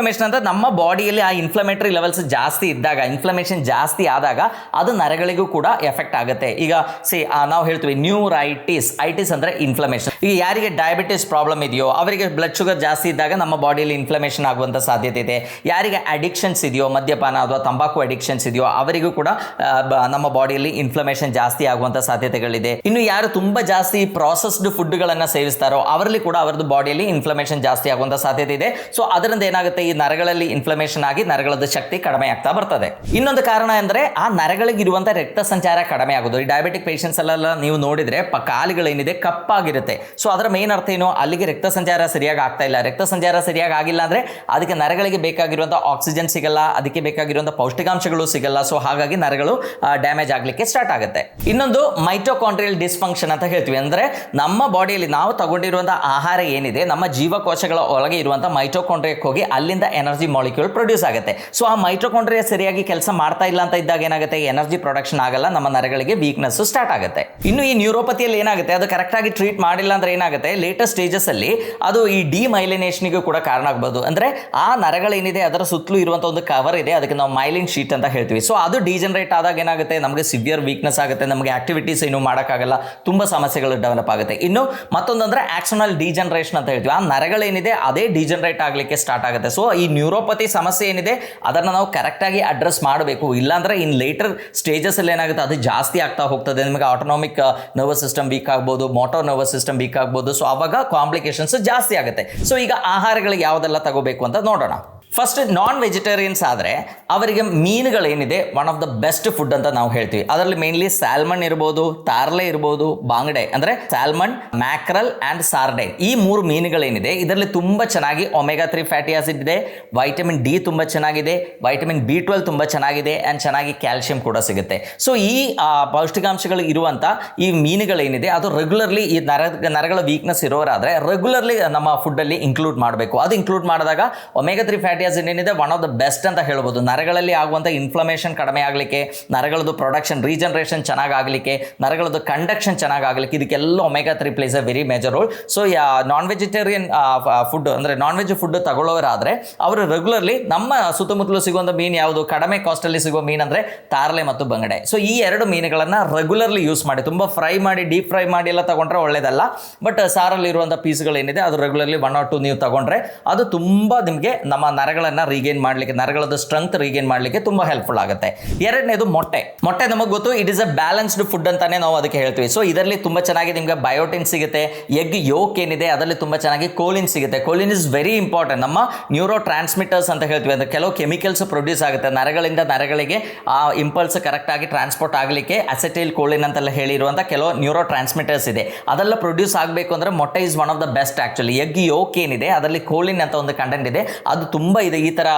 ಅಂದರೆ ನಮ್ಮ ಬಾಡಿಯಲ್ಲಿ ಆ ಇನ್ಫ್ಲಮೇಟರಿ ಲೆವೆಲ್ಸ್ ಜಾಸ್ತಿ ಇದ್ದಾಗ, ಇನ್ಫ್ಲಮೇಷನ್ ಜಾಸ್ತಿ ಆದಾಗ ಅದು ನರಗಳಿಗೂ ಕೂಡ ಎಫೆಕ್ಟ್ ಆಗುತ್ತೆ. ಈಗ ನಾವು ಹೇಳ್ತೀವಿ ನ್ಯೂರೈಟಿಸ್ ಅಂದರೆ ಇನ್ಫ್ಲಮೇಷನ್. ಈಗ ಯಾರಿಗೆ ಡಯಾಬಿಟಿಸ್ ಪ್ರಾಬ್ಲಮ್ ಇದೆಯೋ ಅವರಿಗೆ ಬ್ಲಡ್ ಶುಗರ್ ಜಾಸ್ತಿ ಇದ್ದಾಗ ನಮ್ಮ ಬಾಡಿಯಲ್ಲಿ ಇನ್ಫ್ಲಮೇಷನ್ ಆಗುವಂಥ ಸಾಧ್ಯತೆ ಇದೆ. ಯಾರಿಗೆ ಅಡಿಕ್ಷನ್ಸ್ ಇದೆಯೋ, ಮದ್ಯಪಾನ ಅಥವಾ ತಂಬಾಕು ಅಡಿಕ್ಷನ್ಸ್ ಇದೆಯೋ ಅವರಿಗೂ ಕೂಡ ನಮ್ಮ ಬಾಡಿಯಲ್ಲಿ ಇನ್ಫ್ಲಮೇಷನ್ ಜಾಸ್ತಿ ಆಗುವಂಥ ಸಾಧ್ಯತೆಗಳಿದೆ. ಇನ್ನು ಯಾರು ತುಂಬ ಜಾಸ್ತಿ ಪ್ರಾಸೆಸ್ಡ್ ಫುಡ್ಗಳನ್ನು ಸೇವಿಸ್ತಾರೋ ಅವರಲ್ಲಿ ಕೂಡ ಅವರದ್ದು ಬಾಡಿಯಲ್ಲಿ ಇನ್ಫ್ಲಮೇಷನ್ ಜಾಸ್ತಿ ಆಗುವಂಥ ಸಾಧ್ಯತೆ ಇದೆ. ಸೊ ಅದರಿಂದ ಏನಾಗುತ್ತೆ, ಈ ನರಗಳಲ್ಲಿ ಇನ್ಫ್ಲಮೇಷನ್ ಆಗಿ ನರಗಳದ್ದು ಶಕ್ತಿ ಕಡಿಮೆ ಆಗ್ತಾ ಬರ್ತದೆ. ಇನ್ನೊಂದು ಕಾರಣ ಅಂದರೆ ಆ ನರಗಳಿಗೆ ಇರುವಂಥ ರಕ್ತ ಸಂಚಾರ ಕಡಿಮೆ ಆಗೋದು. ಈ ಡಯಾಬಿಟಿಕ್ ಪೇಷಂಟ್ಸ್ ಎಲ್ಲ ನೀವು ನೋಡಿದ್ರೆ ಕಾಲುಗಳೇನಿದೆ ಕಪ್ಪಾಗಿರುತ್ತೆ. ಸೊ ಅದರ ಮೇನ್ ಅರ್ಥ ಏನು, ಅಲ್ಲಿಗೆ ರಕ್ತ ಸಂಚಾರ ಸರಿಯಾಗಿ ಆಗ್ತಾ ಇಲ್ಲ. ರಕ್ತ ಸಂಚಾರ ಸರಿಯಾಗಿ ಆಗಿಲ್ಲ ಅಂದರೆ ಅದಕ್ಕೆ ನರಗಳಿಗೆ ಬೇಕಾಗಿರುವಂಥ ಆಕ್ಸಿಜನ್ ಸಿಗಲ್ಲ, ಅದಕ್ಕೆ ಬೇಕಾಗಿರುವಂಥ ಪೌಷ್ಟಿಕಾಂಶಗಳು ಸಿಗಲ್ಲ. ಸೊ ಹಾಗಾಗಿ ನರಗಳು ಡ್ಯಾಮೇಜ್ ಆಗಲಿಕ್ಕೆ ಸ್ಟಾರ್ಟ್ ಆಗುತ್ತೆ. ಇನ್ನೊಂದು ಮೈಟೋಕಾಂಡ್ರಿಯಲ್ ಡಿಸ್ಫಂಕ್ಷನ್ ಅಂತ ಹೇಳ್ತೀವಿ. ಅಂದರೆ ನಮ್ಮ ಬಾಡಿಯಲ್ಲಿ ನಾವು ತಗೊಂಡಿರುವಂಥ ಆಹಾರ ಏನಿದೆ, ನಮ್ಮ ಜೀವಕೋಶಗಳ ಒಳಗೆ ಇರುವಂಥ ಮೈಟೋಕಾಂಡ್ರಿಯಕ್ಕೆ ಹೋಗಿ ಅಲ್ಲಿಂದ ಎನರ್ಜಿ ಮಾಲಿಕ್ಯೂಲ್ ಪ್ರೊಡ್ಯೂಸ್ ಆಗುತ್ತೆ. ಸೊ ಆ ಮೈಟೋಕಾಂಡ್ರಿಯಾ ಸರಿಯಾಗಿ ಕೆಲಸ ಮಾಡ್ತಾ ಇಲ್ಲ ಅಂತ ಇದ್ದಾಗ ಏನಾಗುತ್ತೆ, ಎನರ್ಜಿ ಪ್ರೊಡಕ್ಷನ್ ಆಗಲ್ಲ, ನಮ್ಮ ನರಗಳಿಗೆ ವೀಕ್ನೆಸ್ ಸ್ಟಾರ್ಟ್ ಆಗುತ್ತೆ. ಇನ್ನು ಈ ನ್ಯೂರೋಪತಿಯಲ್ಲಿ ಏನಾಗುತ್ತೆ, ಅದು ಕರೆಕ್ಟಾಗಿ ಟ್ರೀಟ್ ಮಾಡಿಲ್ಲ ಅಂದ್ರೆ ಏನಾಗುತ್ತೆ, ಲೇಟೆಸ್ಟ್ ಸ್ಟೇಜಸ್ ಅಲ್ಲಿ ಅದು ಈ ಡಿಮೈಲಿನೇಷನ್ಗೂ ಕೂಡ ಕಾರಣ ಆಗ್ಬೋದು. ಅಂದರೆ ಆ ನರಗಳೇನಿದೆ ಅದರ ಸುತ್ತಲೂ ಇರುವಂಥ ಒಂದು ಕವರ್ ಇದೆ, ಅದಕ್ಕೆ ನಾವು ಮೈಲಿನ್ ಶೀಟ್ ಅಂತ ಹೇಳ್ತೀವಿ. ಸೊ ಅದು ಡಿಜನರೇಟ್ ಆದಾಗ ಏನಾಗುತ್ತೆ, ನಮಗೆ ಸಿವಿಯರ್ ವೀಕ್ನೆಸ್ ಆಗುತ್ತೆ, ನಮಗೆ ಆಕ್ಟಿವಿಟೀಸ್ ಏನು ಮಾಡೋಕ್ಕಾಗಲ್ಲ, ತುಂಬ ಸಮಸ್ಯೆಗಳು ಡೆವಲಪ್ ಆಗುತ್ತೆ. ಇನ್ನು ಮತ್ತೊಂದಂದ್ರೆ ಆಕ್ಸೋನಲ್ ಡಿಜನರೇಷನ್ ಅಂತ ಹೇಳ್ತೀವಿ. ಆ ನರಗಳೇನಿದೆ ಅದೇ ಡಿಜನರೇಟ್ ಆಗಲಿಕ್ಕೆ ಸ್ಟಾರ್ಟ್ ಆಗುತ್ತೆ. ಸೊ ಈ ನ್ಯೂರೋಪತಿ ಸಮಸ್ಯೆ ಏನಿದೆ ಅದನ್ನು ನಾವು ಕರೆಕ್ಟಾಗಿ ಅಡ್ರೆಸ್ ಮಾಡಬೇಕು. ಇಲ್ಲಾಂದರೆ ಇನ್ ಲೇಟರ್ ಸ್ಟೇಜಸಲ್ಲಿ ಏನಾಗುತ್ತೆ, ಅದು ಜಾಸ್ತಿ ಆಗ್ತಾ ಹೋಗ್ತದೆ. ನಿಮಗೆ ಆಟೋನಾಮಿಕ್ ನರ್ವಸ್ ಸಿಸ್ಟಮ್ ವೀಕ್ ಆಗ್ಬೋದು, ಮೋಟರ್ ನರ್ವಸ್ ಸಿಸ್ಟಮ್ ವೀಕ್ ಆಗ್ಬೋದು. ಸೊ ಅವಾಗ ಕಾಂಪ್ಲಿಕೇಶನ್ಸ್ ಜಾಸ್ತಿ ಆಗುತ್ತೆ. ಸೊ ಈಗ ಆಹಾರಗಳಿಗೆ ಯಾವುದೆಲ್ಲ ತಗೋಬೇಕು ಅಂತ ನೋಡೋಣ. ಫಸ್ಟ್, ನಾನ್ ವೆಜಿಟೇರಿಯನ್ಸ್ ಆದರೆ ಅವರಿಗೆ ಮೀನುಗಳೇನಿದೆ one of the best food ಅಂತ ನಾವು ಹೇಳ್ತೀವಿ. ಅದರಲ್ಲಿ ಮೇನ್ಲಿ ಸ್ಯಾಲ್ಮನ್ ಇರ್ಬೋದು, ತಾರ್ಲೆ ಇರ್ಬೋದು, ಬಾಂಗಡೆ ಅಂದರೆ ಸ್ಯಾಲ್ಮನ್, ಮ್ಯಾಕ್ರಲ್ ಆ್ಯಂಡ್ ಸಾರ್ಡೈನ್. ಈ 3 ಮೀನುಗಳೇನಿದೆ ಇದರಲ್ಲಿ ತುಂಬ ಚೆನ್ನಾಗಿ ಒಮೆಗಾ 3 ಫ್ಯಾಟಿ ಆಸಿಡ್ ಇದೆ, ವೈಟಮಿನ್ ಡಿ ತುಂಬ ಚೆನ್ನಾಗಿದೆ, ವೈಟಮಿನ್ B12 ತುಂಬ ಚೆನ್ನಾಗಿದೆ, ಆ್ಯಂಡ್ ಚೆನ್ನಾಗಿ ಕ್ಯಾಲ್ಸಿಯಂ ಕೂಡ ಸಿಗುತ್ತೆ. ಸೊ ಈ ಪೌಷ್ಟಿಕಾಂಶಗಳು ಇರುವಂಥ ಈ ಮೀನುಗಳೇನಿದೆ ಅದು ರೆಗ್ಯುಲರ್ಲಿ ಈ ನರಗಳ ವೀಕ್ನೆಸ್ ಇರೋರಾದರೆ ರೆಗ್ಯುಲರ್ಲಿ ನಮ್ಮ ಫುಡ್ಡಲ್ಲಿ ಇನ್ಕ್ಲೂಡ್ ಮಾಡಬೇಕು. ಅದು ಇನ್ಕ್ಲೂಡ್ ಮಾಡಿದಾಗ ಒಮೆಗಾ 3 ಫ್ಯಾಟಿ ಆಸಿಡ್ ಏನಿದೆ ಒನ್ ಆಫ್ ದ ಬೆಸ್ಟ್ ಅಂತ ಹೇಳ್ಬೋದು. ನರಗಳಲ್ಲಿ ಆಗುವಂಥ ಇನ್ಫ್ಲಮೇಷನ್ ಕಡಿಮೆ ಆಗಲಿಕ್ಕೆ, ನರಗಳದ್ದು ಪ್ರೊಡಕ್ಷನ್ ರೀಜನರೇಷನ್ ಚೆನ್ನಾಗಿ ಆಗಲಿಕ್ಕೆ, ನರಗಳದ್ದು ಕಂಡಕ್ಷನ್ ಚೆನ್ನಾಗಿ ಆಗಲಿಕ್ಕೆ ಇದಕ್ಕೆಲ್ಲ omega 3 place a very major role. So non vegetarian food ಅಂದರೆ ನಾನ್ ವೆಜ್ ಫುಡ್ ತಗೊಳ್ಳೋರಾದರೆ ಅವರು ರೆಗ್ಯುಲರ್ಲಿ ನಮ್ಮ ಸುತ್ತಮುತ್ತಲು ಸಿಗುವಂಥ ಮೀನು ಯಾವುದು, ಕಡಿಮೆ ಕಾಸ್ಟಲ್ಲಿ ಸಿಗುವ ಮೀನು ಅಂದರೆ ತಾರ್ಲೆ ಮತ್ತು ಬಂಗಡೆ. ಸೊ ಈ 2 ಮೀನುಗಳನ್ನು ರೆಗ್ಯುಲರ್ಲಿ ಯೂಸ್ ಮಾಡಿ, ತುಂಬ ಫ್ರೈ ಮಾಡಿ ಡೀಪ್ ಫ್ರೈ ಮಾಡಿ ಎಲ್ಲ ತಗೊಂಡ್ರೆ ಒಳ್ಳೇದಲ್ಲ. ಬಟ್ ಸಾರಲ್ಲಿ ಇರುವಂಥ ಪೀಸ್ಗಳೇನಿದೆ ಅದು ರೆಗ್ಯುಲರ್ಲಿ 1 or 2 ನೀವು ತಗೊಂಡ್ರೆ ಅದು ತುಂಬ ನಿಮಗೆ ನಮ್ಮ ನರಗಳನ್ನು ರೀಗೇನ್ ಮಾಡಲಿಕ್ಕೆ, ನರಗಳದ್ದು ಸ್ಟ್ರೆಂತ್ ರೀಗೇನ್ ಮಾಡಲಿಕ್ಕೆ ತುಂಬ ಹೆಲ್ಪ್ಫುಲ್ ಆಗುತ್ತೆ. ಎರಡನೇದು ಮೊಟ್ಟೆ. ಮೊಟ್ಟೆ ನಮಗೆ ಗೊತ್ತು, it is a balanced food ಅಂತಾನೆ ನಾವು ಅದಕ್ಕೆ ಹೇಳ್ತೀವಿ. ಸೊ ಇದರಲ್ಲಿ ತುಂಬ ಚೆನ್ನಾಗಿ ನಿಮಗೆ ಬಯೋಟಿನ್ ಸಿಗುತ್ತೆ. ಎಗ್ ಯೋಕ್ ಏನಿದೆ ಅದರಲ್ಲಿ ತುಂಬ ಚೆನ್ನಾಗಿ ಕೋಲಿನ್ ಸಿಗುತ್ತೆ. ಕೋಲಿನ್ ಇಸ್ ವೆರಿ ಇಂಪಾರ್ಟೆಂಟ್, ನಮ್ಮ ನ್ಯೂರೋ ಟ್ರಾನ್ಸ್ಮಿಟರ್ಸ್ ಅಂತ ಹೇಳ್ತೀವಿ. ಅಂದರೆ ಕೆಲವು ಕೆಮಿಕಲ್ಸ್ ಪ್ರೊಡ್ಯೂಸ್ ಆಗುತ್ತೆ ನರಗಳಿಂದ ನರಗಳಿಗೆ, ಆ ಇಂಪಲ್ಸ್ ಕರೆಕ್ಟಾಗಿ ಟ್ರಾನ್ಸ್ಪೋರ್ಟ್ ಆಗಲಿಕ್ಕೆ ಅಸೆಟೈಲ್ ಕೋಲಿನ್ ಅಂತೆಲ್ಲ ಹೇಳಿರುವಂಥ ಕೆಲವು ನ್ಯೂರೋ ಟ್ರಾನ್ಸ್ಮಿಟರ್ಸ್ ಇದೆ. ಅದೆಲ್ಲ ಪ್ರೊಡ್ಯೂಸ್ ಆಗಬೇಕು ಅಂದರೆ ಮೊಟ್ಟೆ is one of the best actually. Egg yoke ಏನಿದೆ ಅದರಲ್ಲಿ ಕೋಲಿನ್ ಅಂತ ಒಂದು ಕಂಟೆಂಟ್ ಇದೆ, ಅದು ತುಂಬ ಇದೆ. ಈ ಥರ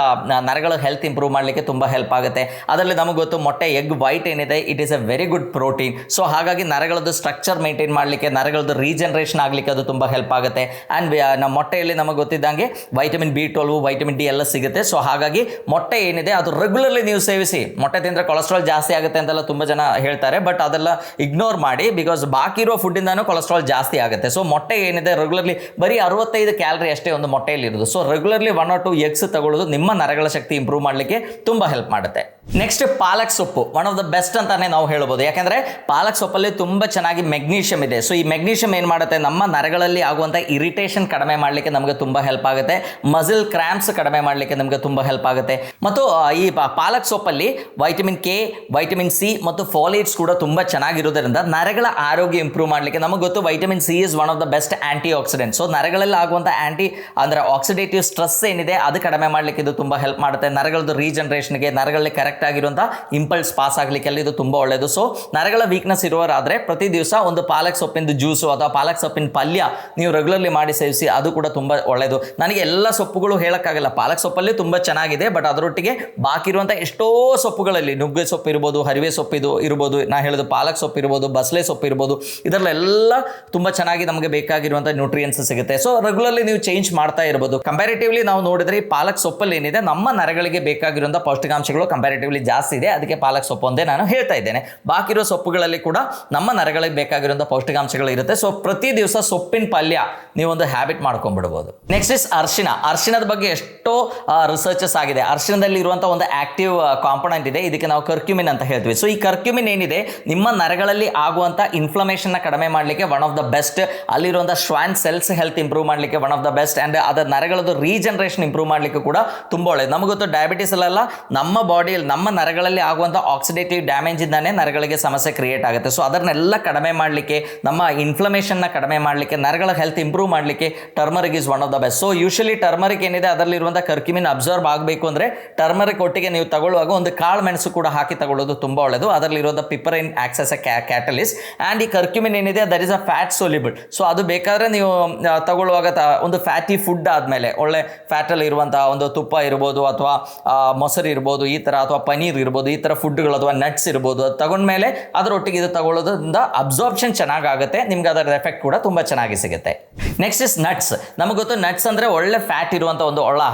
ನರಗಳ ಹೆಲ್ತ್ ಇಂಪ್ರೂವ್ ಮಾಡಲಿಕ್ಕೆ ತುಂಬ ಹೆಲ್ಪ್ ಆಗುತ್ತೆ. ಅದರಲ್ಲಿ ನಮಗೆ ಗೊತ್ತು ಮೊಟ್ಟೆ ಎಗ್ ವೈಟ್ ಏನಿದೆ it is A very good protein. So ಹಾಗಾಗಿ ನರಗಳದ್ದು ಸ್ಟ್ರಕ್ಚರ್ ಮೇಂಟೈನ್ ಮಾಡಲಿಕ್ಕೆ, ನರಗಳದ್ದು ರೀಜನರೇಷನ್ ಆಗಲಿಕ್ಕೆ ಅದು ತುಂಬ ಹೆಲ್ಪ್ ಆಗುತ್ತೆ. ಆ್ಯಂಡ್ ನಮ್ಮ ಮೊಟ್ಟೆಯಲ್ಲಿ ನಮಗೆ ಗೊತ್ತಿದ್ದಂಗೆ ವೈಟಮಿನ್ B12, ವೈಟಮಿನ್ ಡಿ ಎಲ್ಲ ಸಿಗುತ್ತೆ. ಸೊ ಹಾಗಾಗಿ ಮೊಟ್ಟೆ ಏನಿದೆ ಅದು ರೆಗ್ಯುಲರ್ಲಿ ನೀವು ಸೇವಿಸಿ. ಮೊಟ್ಟೆ ತಿಂದರೆ ಕೊಲೆಸ್ಟ್ರಾಲ್ ಜಾಸ್ತಿ ಆಗುತ್ತೆ ಅಂತೆಲ್ಲ ತುಂಬ ಜನ ಹೇಳ್ತಾರೆ, ಬಟ್ ಅದೆಲ್ಲ ಇಗ್ನೋರ್ ಮಾಡಿ, ಬಿಕಾಸ್ ಬಾಕಿ ಇರೋ ಫುಡ್ಡಿಂದನೂ ಕೊಲೆಸ್ಟ್ರಾಲ್ ಜಾಸ್ತಿ ಆಗುತ್ತೆ. ಸೊ ಮೊಟ್ಟೆ ಏನಿದೆ ರೆಗ್ಯುಲರ್ಲಿ ಬರೀ 65 ಕ್ಯಾಲರಿ ಅಷ್ಟೇ ಒಂದು ಮೊಟ್ಟೆಯಲ್ಲಿ ಇರೋದು. ಸೊ ರೆಗ್ಯುಲರ್ಲಿ 1 or 2 ಎಗ್ಸ್ ತಗೊಳ್ಳೋದು ನಿಮ್ಮ ನರಗಳ ಶಕ್ತಿ ಇಂಪ್ರೂವ್ ಮಾಡಲಿಕ್ಕೆ ತುಂಬ ಹೆಲ್ಪ್ ಮಾಡುತ್ತೆ. ನೆಕ್ಸ್ಟ್, ಪಾಲಕ್ ಸೊಪ್ಪು ಒನ್ ಆಫ್ ದ ಬೆಸ್ಟ್ ಅಂತಾನೆ ನಾವು ಹೇಳ್ಬೋದು. ಯಾಕಂದರೆ ಪಾಲಕ್ ಸೊಪ್ಪಲ್ಲಿ ತುಂಬ ಚೆನ್ನಾಗಿ ಮೆಗ್ನೀಷಿಯಂ ಇದೆ. ಸೊ ಈ ಮೆಗ್ನೀಷಿಯಂ ಏನು ಮಾಡುತ್ತೆ, ನಮ್ಮ ನರಗಳಲ್ಲಿ ಆಗುವಂಥ ಇರಿಟೇಷನ್ ಕಡಿಮೆ ಮಾಡಲಿಕ್ಕೆ ನಮಗೆ ತುಂಬ ಹೆಲ್ಪ್ ಆಗುತ್ತೆ. ಮಸಿಲ್ ಕ್ರ್ಯಾಂಪ್ಸ್ ಕಡಿಮೆ ಮಾಡಲಿಕ್ಕೆ ನಮಗೆ ತುಂಬ ಹೆಲ್ಪ್ ಆಗುತ್ತೆ. ಮತ್ತು ಈ ಪಾಲಕ್ ಸೊಪ್ಪಲ್ಲಿ ವೈಟಮಿನ್ K, ವೈಟಮಿನ್ C ಮತ್ತು ಫಾಲೇಟ್ಸ್ ಕೂಡ ತುಂಬ ಚೆನ್ನಾಗಿರೋದ್ರಿಂದ ನರಗಳ ಆರೋಗ್ಯ ಇಂಪ್ರೂವ್ ಮಾಡಲಿಕ್ಕೆ, ನಮಗೆ ಗೊತ್ತು vitamin C is one of the best aunty accident. So ನರಗಳಲ್ಲಿ ಆಗುವಂಥ ಅಂದರೆ ಆಕ್ಸಿಡೇಟಿವ್ ಸ್ಟ್ರೆಸ್ ಏನಿದೆ ಅದು ಕಡಿಮೆ ಮಾಡಲಿಕ್ಕೆ ಇದು ತುಂಬ ಹೆಲ್ಪ್ ಮಾಡುತ್ತೆ. ನರಗಳದ್ದು ರೀಜನರೇಷನ್ಗೆ, ನರಗಳಲ್ಲಿ ಕರೆಕ್ಟ್ ಆಗಿರುವಂಥ ಇಂಪಲ್ಸ್ ಪಾಸ್ ಆಗಲಿಕ್ಕೆಲ್ಲ ಇದು ತುಂಬ ಒಳ್ಳೆಯದು. ಸೊ ನರಗಳ ವೀಕ್ನೆಸ್ ಇರೋರಾದರೆ ಪ್ರತಿ ದಿವಸ ಒಂದು ಪಾಲಕ್ ಸೊಪ್ಪಿನ ಜ್ಯೂಸು ಅಥವಾ ಪಾಲಕ್ ಸೊಪ್ಪಿನ ಪಲ್ಯ ನೀವು ರೆಗ್ಯುಲರ್ಲಿ ಮಾಡಿ ಸೇವಿಸಿ, ಅದು ಕೂಡ ತುಂಬ ಒಳ್ಳೆಯದು. ನನಗೆ ಎಲ್ಲ ಸೊಪ್ಪುಗಳು ಹೇಳೋಕ್ಕಾಗಲ್ಲ, ಪಾಲಕ್ ಸೊಪ್ಪಲ್ಲಿ ತುಂಬ ಚೆನ್ನಾಗಿದೆ, ಬಟ್ ಅದರೊಟ್ಟಿಗೆ ಬಾಕಿ ಇರುವಂಥ ಎಷ್ಟೋ ಸೊಪ್ಪುಗಳಲ್ಲಿ ನುಗ್ಗೆ ಸೊಪ್ಪು ಇರ್ಬೋದು, ಹರಿವೆ ಸೊಪ್ಪು ಇರ್ಬೋದು, ನಾ ಹೇಳೋದು ಪಾಲಕ್ ಸೊಪ್ಪು ಇರ್ಬೋದು, ಬಸಳೆ ಸೊಪ್ಪು ಇರ್ಬೋದು, ಇದರಲ್ಲೆಲ್ಲ ತುಂಬ ಚೆನ್ನಾಗಿ ನಮಗೆ ಬೇಕಾಗಿರುವಂಥ ನ್ಯೂಟ್ರಿಯೆಂಟ್ಸ್ ಸಿಗುತ್ತೆ. ಸೊ ರೆಗ್ಯುಲರ್ಲಿ ನೀವು ಚೇಂಜ್ ಮಾಡ್ತಾ ಇರ್ಬೋದು. ಕಂಪ್ಯಾರಿಟಿವ್ಲಿ ನಾವು ನೋಡಿದ್ರೆ ಈ ಪಾಲಕ್ ಸೊಪ್ಪಲ್ಲಿ ಏನಿದೆ ನಮ್ಮ ನರಗಳಿಗೆ ಬೇಕಾಗಿರುವಂಥ ಪೌಷ್ಟಿಕಾಂಶಗಳು ಕಂಪ್ಯಾರಿಟಿವ್ಲಿ ಜಾಸ್ತಿ ಇದೆ, ಅದಕ್ಕೆ ಪಾಲಕ್ ಸೊಪ್ಪು ಒಂದೇ ನಾನು ಹೇಳ್ತಾ ಇದ್ದೇನೆ. ಬಾಕಿ ಇರೋ ಸೊಪ್ಪುಗಳಲ್ಲಿ ಕೂಡ ನಮ್ಮ ನರಗಳಿಗೆ ಬೇಕಾಗಿರುವಂಥ ಪೌಷ್ಟಿಕಾಂಶಗಳು ಇರುತ್ತೆ. ಸೊ ಪ್ರತಿ ದಿವಸ ಸೊಪ್ಪಿನ ಪಲ್ಯ ನೀವೊಂದು ಹ್ಯಾಬಿಟ್ ಮಾಡ್ಕೊಂಡ್ಬಿಡ್ಬೋದು. ನೆಕ್ಸ್ಟ್ ಇಸ್ ಅರಿಶಿನ. ಅರಿಶಿನದ ಬಗ್ಗೆ ಎಷ್ಟೋ ರಿಸರ್ಚಸ್ ಆಗಿದೆ. ಅರಿಶಿನದಲ್ಲಿ ಇರುವಂಥ ಒಂದು ಆಕ್ಟಿವ್ ಕಾಂಪೊನೆಂಟ್ ಇದೆ, ಇದಕ್ಕೆ ನಾವು ಕರ್ಕ್ಯೂಮಿನ್ ಅಂತ ಹೇಳ್ತೀವಿ. ಸೊ ಈ ಕರ್ಕ್ಯೂಮಿನ್ ಏನಿದೆ ನಿಮ್ಮ ನರಗಳಲ್ಲಿ ಆಗುವಂಥ ಇನ್ಫ್ಲಮೇಷನ್ನ ಕಡಿಮೆ ಮಾಡಲಿಕ್ಕೆ ಒನ್ ಆಫ್ ದ ಬೆಸ್ಟ್. ಅಲ್ಲಿರುವಂಥ ಶ್ವಾನ್ ಸೆಲ್ಸ್ ಹೆಲ್ತ್ ಇಂಪ್ರೂವ್ ಮಾಡಲಿಕ್ಕೆ one of the best. And ಅದರ ನರಗಳದ್ದು ರೀಜನರೇಷನ್ ಇಂಪ್ರೂವ್ ಮಾಡಲಿಕ್ಕೆ ಕೂಡ ತುಂಬ ಒಳ್ಳೆಯದು. ನಮಗೆ ಗೊತ್ತು ಡಯಾಬಿಟಿಸ್ ಅಲ್ಲೆಲ್ಲ ನಮ್ಮ ಬಾಡಿಯಲ್ಲಿ, ನಮ್ಮ ನರಗಳಲ್ಲಿ ಆಗುವಂಥ ಆಕ್ಸಿಡೇಟಿವ್ ಡ್ಯಾಮೇಜ್ ಇಂದಾನೆ ನರಗಳಿಗೆ ಸಮಸ್ಯೆ ಕ್ರಿಯೇಟ್ ಆಗುತ್ತೆ. ಸೊ ಅದನ್ನೆಲ್ಲ ಕಡಿಮೆ ಮಾಡಲಿಕ್ಕೆ, ನಮ್ಮ ಇನ್ಫ್ಲಮೇಷನ್ನ ಕಡಿಮೆ ಮಾಡಲಿಕ್ಕೆ, ನರಗಳ ಹೆಲ್ತ್ ಇಂಪ್ರೂವ್ ಮಾಡಲಿಕ್ಕೆ turmeric is one of the best. So usually turmeric ಏನಿದೆ ಅದರಲ್ಲಿರುವಂಥ ಕರ್ಕ್ಯೂಮಿನ್ ಅಬ್ಸರ್ವ್ ಆಗಬೇಕು ಅಂದರೆ ಟರ್ಮರಿಕ್ ಒಟ್ಟಿಗೆ ನೀವು ತಗೊಳ್ಳುವಾಗ ಒಂದು ಕಾಳು ಮೆಣಸು ಕೂಡ ಹಾಕಿ ತಗೊಳ್ಳೋದು ತುಂಬ ಒಳ್ಳೆಯದು. ಅದರಲ್ಲಿರುವಂಥ piperine acts as a catalyst. And ಈ ಕರ್ಕ್ಯೂಮಿನ್ ಏನಿದೆ that is a fat soluble. So ಅದು ಬೇಕಾದರೆ ನೀವು ತಗೊಳ್ಳುವಾಗ ಒಂದು ಫ್ಯಾಟಿ ಫುಡ್ ಆದಮೇಲೆ, ಒಳ್ಳೆ ಫ್ಯಾಟಲ್ಲಿ ಇರುವಂಥ ಒಂದು ತುಪ್ಪ ಇರ್ಬೋದು ಅಥವಾ ಮೊಸರು ಇರ್ಬೋದು ಈ ಥರ, ಅಥವಾ ಪನೀರ್ ಇರ್ಬೋದು, ಈ ಥರ ಫುಡ್ಗಳು ಅಥವಾ ನಟ್ಸ್ ಇರ್ಬೋದು, ಅದು ತಗೊಂಡ್ಮೇಲೆ ಅದರೊಟ್ಟಿಗೆ ಇದು ತಗೊಳ್ಳೋದ್ರಿಂದ ಅಬ್ಸಾರ್ಪ್ಷನ್ ಚೆನ್ನಾಗುತ್ತೆ, ನಿಮ್ಗೆ ಅದರ ಎಫೆಕ್ಟ್ ಕೂಡ ತುಂಬ ಚೆನ್ನಾಗಿ ಸಿಗುತ್ತೆ. Next is nuts. ನಮಗೆ ಗೊತ್ತು ನಟ್ಸ್ ಅಂದರೆ ಒಳ್ಳೆ ಫ್ಯಾಟ್ ಇರುವಂಥ ಒಂದು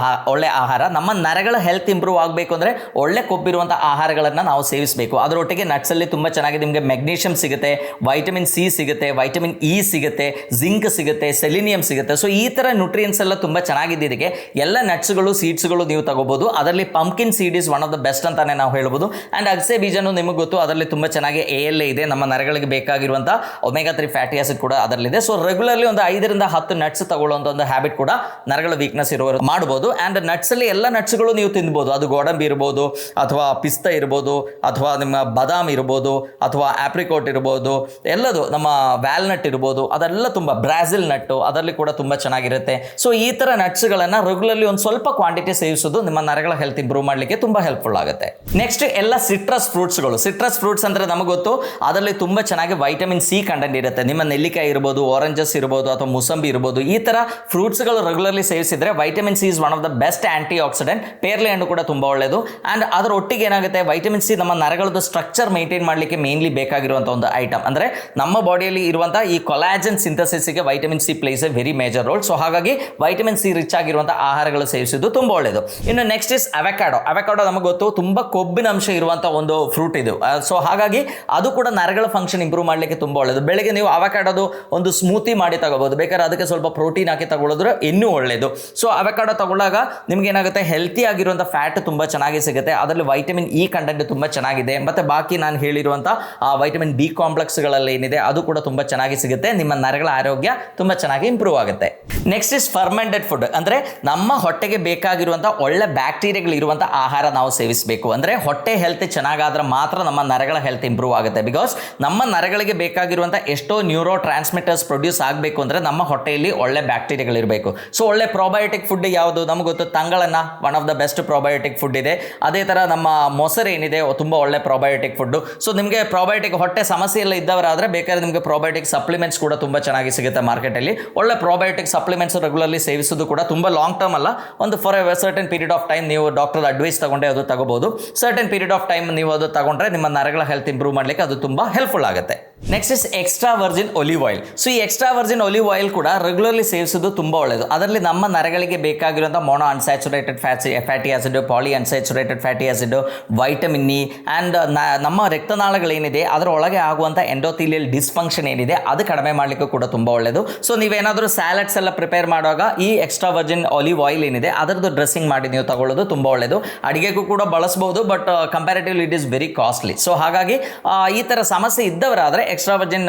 ಒಳ್ಳೆ ಆಹಾರ. ನಮ್ಮ ನರಗಳ ಹೆಲ್ತ್ ಇಂಪ್ರೂವ್ ಆಗಬೇಕು ಅಂದರೆ ಒಳ್ಳೆ ಕೊಬ್ಬಿರುವಂಥ ಆಹಾರಗಳನ್ನು ನಾವು ಸೇವಿಸಬೇಕು. ಅದರೊಟ್ಟಿಗೆ ನಟ್ಸಲ್ಲಿ ತುಂಬ ಚೆನ್ನಾಗಿ ನಿಮಗೆ ಮೆಗ್ನೀಷಿಯಮ್ ಸಿಗುತ್ತೆ, ವೈಟಮಿನ್ ಸಿ ಸಿಗುತ್ತೆ, ವೈಟಮಿನ್ ಇ ಸಿಗುತ್ತೆ, ಜಿಂಕ್ ಸಿಗುತ್ತೆ, ಸೆಲಿನಿಯಂ ಸಿಗುತ್ತೆ. ಸೊ ಈ ಥರ ನ್ಯೂಟ್ರಿಯನ್ಸ್ ಎಲ್ಲ ತುಂಬ ಚೆನ್ನಾಗಿದ್ದಕ್ಕೆ ಎಲ್ಲ ನಟ್ಸ್ಗಳು ಸೀಡ್ಸ್ಗಳು ನೀವು ತಗೋಬಹುದು. ಅದರಲ್ಲಿ pumpkin seed is one of the best ಅಂತಾನೆ ನಾವು ಹೇಳ್ಬೋದು. ಆ್ಯಂಡ್ ಅಗಸೆ ಬೀಜನೂ ನಿಮಗೆ ಗೊತ್ತು, ಅದರಲ್ಲಿ ತುಂಬ ಚೆನ್ನಾಗಿ ALA ಇದೆ, ನಮ್ಮ ನರಗಳಿಗೆ ಬೇಕಾಗಿರುವಂಥ ಒಮೆಗಾ 3 ಫ್ಯಾಟಿ ಆಸಿಡ್ ಕೂಡ ಅದರಲ್ಲಿದೆ. ಸೊ ರೆಗ್ಯುಲರ್ಲಿ ಒಂದು 5 ರಿಂದ 10 ನಟ್ಸ್ ತಗೊಳ್ಳುವಂಥ ಒಂದು ಹ್ಯಾಬಿಟ್ ಕೂಡ ನರಗಳ ವೀಕ್ನೆಸ್ ಇರೋರು ಮಾಡ್ಬೋದು. ಆ್ಯಂಡ್ ನಟ್ಸಲ್ಲಿ ಎಲ್ಲ ನಟ್ಸ್ಗಳು ನೀವು ತಿನ್ಬೋದು. ಅದು ಗೋಡಂಬಿ ಇರ್ಬೋದು, ಅಥವಾ ಪಿಸ್ತಾ ಇರ್ಬೋದು, ಅಥವಾ ನಿಮ್ಮ ಬಾದಾಮ್ ಇರ್ಬೋದು, ಅಥವಾ ಆಪ್ರಿಕೋಟ್ ಇರ್ಬೋದು, ಎಲ್ಲದು ನಮ್ಮ ವ್ಯಾಲ್ನಟ್ ಇರ್ಬೋದು, ಅದೆಲ್ಲ ತುಂಬ ಬ್ರಾಜಿಲ್ ನಟ್ಟು ಅದರಲ್ಲಿ ಕೂಡ ತುಂಬ ಚೆನ್ನಾಗಿರುತ್ತೆ. ಸೊ ಈ ಥರ ನಟ್ಸ್ಗಳನ್ನು ರೆಗ್ಯುಲರ್ಲಿ ಒಂದು ಸ್ವಲ್ಪ ಕ್ವಾಂಟಿಟಿ ಸೇವಿಸೋದು ನಿಮ್ಮ ನರಗಳ ಹೆಲ್ತ್ ಇಂಪ್ರೂವ್ ಮಾಡಲಿಕ್ಕೆ ತುಂಬ ಹೆಲ್ಪ್ಫುಲ್ ಆಗುತ್ತೆ. ನೆಕ್ಸ್ಟ್ ಎಲ್ಲ ಸಿಟ್ರಸ್ ಫ್ರೂಟ್ಸ್ಗಳು. ಸಿಟ್ರಸ್ ಫ್ರೂಟ್ಸ್ ಅಂದರೆ ನಮಗೆ ಗೊತ್ತು, ಅದರಲ್ಲಿ ತುಂಬ ಚೆನ್ನಾಗಿ ವೈಟಮಿನ್ ಸಿ ಕಂಟೆಂಟ್ ಇರುತ್ತೆ. ನಿಮ್ಮ ನೆಲ್ಲಿಕಾಯಿ ಇರ್ಬೋದು, ಆರೆಂಜಸ್ ಇರ್ಬೋದು, ಅಥವಾ ಮುಸಂಬಿ ಇರ್ಬೋದು, ಈ ಥರ ಫ್ರೂಟ್ಸ್ಗಳು ರೆಗ್ಯುಲರ್ಲಿ ಸೇವಿಸಿದ್ರೆ vitamin C is one of the best aunty accident. ಪೇರ್ಲೆ ಹಣ್ಣು ಕೂಡ ತುಂಬ ಒಳ್ಳೆಯದು. ಆ್ಯಂಡ್ ಅದರ ಒಟ್ಟಿಗೆ ಏನಾಗುತ್ತೆ, ವೈಟಮಿನ್ ಸಿ ನಮ್ಮ ನರಗಳದ್ದು ಸ್ಟ್ರಕ್ಚರ್ ಮೇಂಟೈನ್ ಮಾಡಲಿಕ್ಕೆ ಮೇನ್ಲಿ ಬೇಕಾಗಿರುವಂಥ ಒಂದು ಐಟಮ್. ಅಂದರೆ ನಮ್ಮ ಬಾಡಿಯಲ್ಲಿ ಇರುವಂಥ ಈ ಕೊಲಾಜನ್ ಸಿಂಥಸಿಸ್ಗೆ vitamin C plays a very major role. So ಹಾಗಾಗಿ ವೈಟಮಿನ್ ಸಿ ರಿಚ್ ಆಗಿರುವಂಥ ಆಹಾರಗಳು ಸೇವಿಸೋದು ತುಂಬ ಒಳ್ಳೆಯದು. ಇನ್ನು ನೆಕ್ಸ್ಟ್ ಇಸ್ ಅವಕಾಡೋ. ಅವಕಾಡೋ ನಮಗೆ ಗೊತ್ತು, ತುಂಬ ಕೊಬ್ಬಿನ ಅಂಶ ಇರುವಂಥ ಒಂದು ಫ್ರೂಟ್ ಇದು. ಸೊ ಹಾಗಾಗಿ ಅದು ಕೂಡ ನರಗಳ ಫಂಕ್ಷನ್ ಇಂಪ್ರೂವ್ ಮಾಡಲಿಕ್ಕೆ ತುಂಬ ಒಳ್ಳೆಯದು. ಬೆಳಗ್ಗೆ ನೀವು ಅವಕಾಡೋದು ಒಂದು ಸ್ಮೂತಿ ಮಾಡಿ ತಗೋಬಹುದು, ಬೇಕಾದ್ರೆ ಅದಕ್ಕೆ ಸ್ವಲ್ಪ ಪ್ರೋಟೀನ್ ಹಾಕಿ ತಗೊಳ್ಳೋದ್ರೆ ಇನ್ನೂ ಒಳ್ಳೆಯದು. ಸೊ ಅವಕಾಡೋ ತಗೊಳ್ಳಾಗ ನಿಮ್ಗೆ ಏನಾಗುತ್ತೆ, ಹೆಲ್ತಿ ಆಗಿರುವಂಥ ಫ್ಯಾಟ್ ತುಂಬ ಚೆನ್ನಾಗಿ ಸಿಗುತ್ತೆ. ಅದರಲ್ಲಿ ವೈಟಮಿನ್ ಇ ಕಂಟೆಂಟ್ ತುಂಬ ಚೆನ್ನಾಗಿದೆ. ಮತ್ತು ಬಾಕಿ ನಾನು ಹೇಳಿರುವಂಥ ವೈಟಮಿನ್ ಬಿ ಕಾಂಪ್ಲೆಕ್ಸ್ಗಳಲ್ಲಿ ಏನಿದೆ ಅದು ಕೂಡ ತುಂಬ ಚೆನ್ನಾಗಿ ಸಿಗುತ್ತೆ. ನಿಮ್ಮ ನರಗಳ ಆರೋಗ್ಯ ತುಂಬ ಚೆನ್ನಾಗಿ ಇಂಪ್ರೂವ್ ಆಗುತ್ತೆ. Next is fermented food. ಅಂದರೆ ನಮ್ಮ ಹೊಟ್ಟೆಗೆ ಬೇಕಾಗಿರುವಂಥ ಒಳ್ಳೆ ಬ್ಯಾಕ್ಟೀರಿಯಾಗಳು ಇರುವಂಥ ಆಹಾರ ನಾವು ಸೇವಿಸಬೇಕು. ಅಂದರೆ ಹೊಟ್ಟೆ ಹೆಲ್ತ್ ಚೆನ್ನಾಗಾದ್ರೆ ಮಾತ್ರ ನಮ್ಮ ನರಗಳ ಹೆಲ್ತ್ ಇಂಪ್ರೂವ್ ಆಗುತ್ತೆ. ಬಿಕಾಸ್ ನಮ್ಮ ನರಗಳಿಗೆ ಬೇಕಾಗಿರುವಂಥ ಎಷ್ಟೋ ನ್ಯೂರೋ ಟ್ರಾನ್ಸ್ಮಿಟರ್ಸ್ ಪ್ರೊಡ್ಯೂಸ್ ಆಗಬೇಕು ಅಂದರೆ ನಮ್ಮ ಹೊಟ್ಟೆಯಲ್ಲಿ ಒಳ್ಳೆ ಬ್ಯಾಕ್ಟೀರಿಯಾಗಳಿರಬೇಕು. ಸೊ ಒಳ್ಳೆ ಪ್ರೊಬಯೋಟಿಕ್ ಫುಡ್ ಯಾವುದು ನಮ್ಗೆ ಗೊತ್ತು, ತಂಗಳನ್ನ one of the best probiotic food ಇದೆ. ಅದೇ ಥರ ನಮ್ಮ ಮೊಸರು ಏನಿದೆ ತುಂಬ ಒಳ್ಳೆ ಪ್ರೊಬಯೋಟಿಕ್ ಫುಡ್ಡು. ಸೊ ನಿಮಗೆ ಪ್ರೊಬಯೋಟಿಕ್ ಹೊಟ್ಟೆ ಸಮಸ್ಯೆ ಎಲ್ಲ ಇದ್ದವರಾದರೆ ಬೇಕಾದ್ರೆ ನಿಮಗೆ ಪ್ರೊಬಯೋಟಿಕ್ ಸಪ್ಲಿಮೆಂಟ್ಸ್ ಕೂಡ ತುಂಬ ಚೆನ್ನಾಗಿ ಸಿಗುತ್ತೆ ಮಾರ್ಕೆಟಲ್ಲಿ. ಒಳ್ಳೆ ಪ್ರೊಬಯೋಟಿಕ್ ಸಪ್ಲಿಮೆಂಟ್ಸ್ ರೆಗ್ಯುಲರ್ಲಿ ಸೇವಿಸೋದು ಕೂಡ ತುಂಬ ಲಾಂಗ್ ಟರ್ಮ್ ಅಲ್ಲ, ಒಂದು for A certain period of time ನೀವು ಡಾಕ್ಟರ್ ಅಡ್ವೈಸ್ ತಗೊಂಡೆ ಅದು ತಗೋಬಹುದು. ಸರ್ಟನ್ ಪೀರಿಯಡ್ ಆಫ್ ಟೈಮ್ ನೀವು ಅದು ತಗೊಂಡ್ರೆ ನಿಮ್ಮ ನರಗಳ ಹೆಲ್ತ್ ಇಂಪ್ರೂವ್ ಮಾಡಲಿಕ್ಕೆ ಅದು ತುಂಬ ಹೆಲ್ಪ್ಫುಲ್ ಆಗುತ್ತೆ. Next is extra virgin olive oil. So ಈ ಎಕ್ಸ್ಟ್ರಾ ವರ್ಜಿನ್ ಒಲಿವ್ ಆಯಿಲ್ ಕೂಡ ರೆಗ್ಯುಲರ್ಲಿ ಸೇವಿಸೋದು ತುಂಬ ಒಳ್ಳೆಯದು. ಅದರಲ್ಲಿ ನಮ್ಮ ನರಗಳಿಗೆ ಬೇಕಾಗಿರುವಂಥ mono unsaturated fatty acid, poly unsaturated fatty acid, vitamin E and ನಮ್ಮ ರಕ್ತನಾಳಗಳೇನಿದೆ ಅದರ ಒಳಗೆ ಆಗುವಂಥ ಎಂಡೋಥೀಲಿಯಲ್ ಡಿಸ್ಫಂಕ್ಷನ್ ಏನಿದೆ ಅದು ಕಡಿಮೆ ಮಾಡಲಿಕ್ಕೂ ಕೂಡ ತುಂಬ ಒಳ್ಳೆಯದು. ಸೊ ನೀವೇನಾದರೂ ಸ್ಯಾಲಡ್ಸ್ ಎಲ್ಲ ಪ್ರಿಪೇರ್ ಮಾಡುವಾಗ ಈ ಎಕ್ಸ್ಟ್ರಾ ವರ್ಜಿನ್ ಒಲಿವ್ ಆಯಿಲ್ ಏನಿದೆ ಅದರದ್ದು ಡ್ರೆಸ್ಸಿಂಗ್ ಮಾಡಿ ನೀವು ತಗೊಳ್ಳೋದು ತುಂಬ ಒಳ್ಳೆಯದು. ಅಡಿಗೆಗೂ ಕೂಡ ಬಳಸಬಹುದು, but comparatively it is very costly. So ಹಾಗಾಗಿ ಈ ಥರ ಸಮಸ್ಯೆ ಇದ್ದವರಾದರೆ ಎಕ್ಸ್ಟ್ರಾ ವರ್ಜಿನ್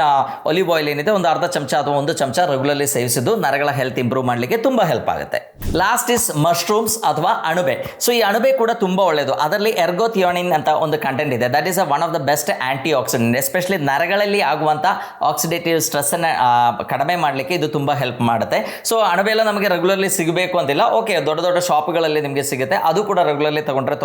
ಒಲಿವ್ ಆಯಿಲ್ ಏನಿದೆ ಒಂದು ಅರ್ಧ ಚಮಚ ಅಥವಾ 1 ಚಮಚ ರೆಗ್ಯುಲರ್ಲಿ ಸೇವಿಸಿದ್ದು ನರಗಳ ಹೆಲ್ತ್ ಇಂಪ್ರೂವ್ ಮಾಡಲಿಕ್ಕೆ ತುಂಬ ಹೆಲ್ಪ್ ಆಗುತ್ತೆ. ಲಾಸ್ಟ್ ಇಸ್ ಮಶ್ರೂಮ್ಸ್ ಅಥವಾ ಅಣಬೆ. ಸೊ ಈ ಅಣಬೆ ಕೂಡ ತುಂಬ ಒಳ್ಳೆಯದು. ಅದರಲ್ಲಿ ಎರ್ಗೋಥಿಯೋನಿನ್ ಅಂತ ಒಂದು ಕಂಟೆಂಟ್ ಇದೆ. That is one of the best aunty oxidant. Especially ನರಗಳಲ್ಲಿ ಆಗುವಂಥ ಆಕ್ಸಿಡೇಟಿವ್ ಸ್ಟ್ರೆಸ್ಸನ್ನು ಕಡಿಮೆ ಮಾಡಲಿಕ್ಕೆ ಇದು ತುಂಬ ಹೆಲ್ಪ್ ಮಾಡುತ್ತೆ. ಸೊ ಅಣಬೆ ಎಲ್ಲ ನಮಗೆ ರೆಗ್ಯುಲರ್ಲಿ ಸಿಗಬೇಕು ಅಂತಿಲ್ಲ, ಓಕೆ ದೊಡ್ಡ ದೊಡ್ಡ ಶಾಪ್ಗಳಲ್ಲಿ ನಿಮಗೆ ಸಿಗುತ್ತೆ, ಅದು ಕೂಡ ರೆಗ್ಯುಲರ್ಲಿ ತಗೊಂಡ್ರೆ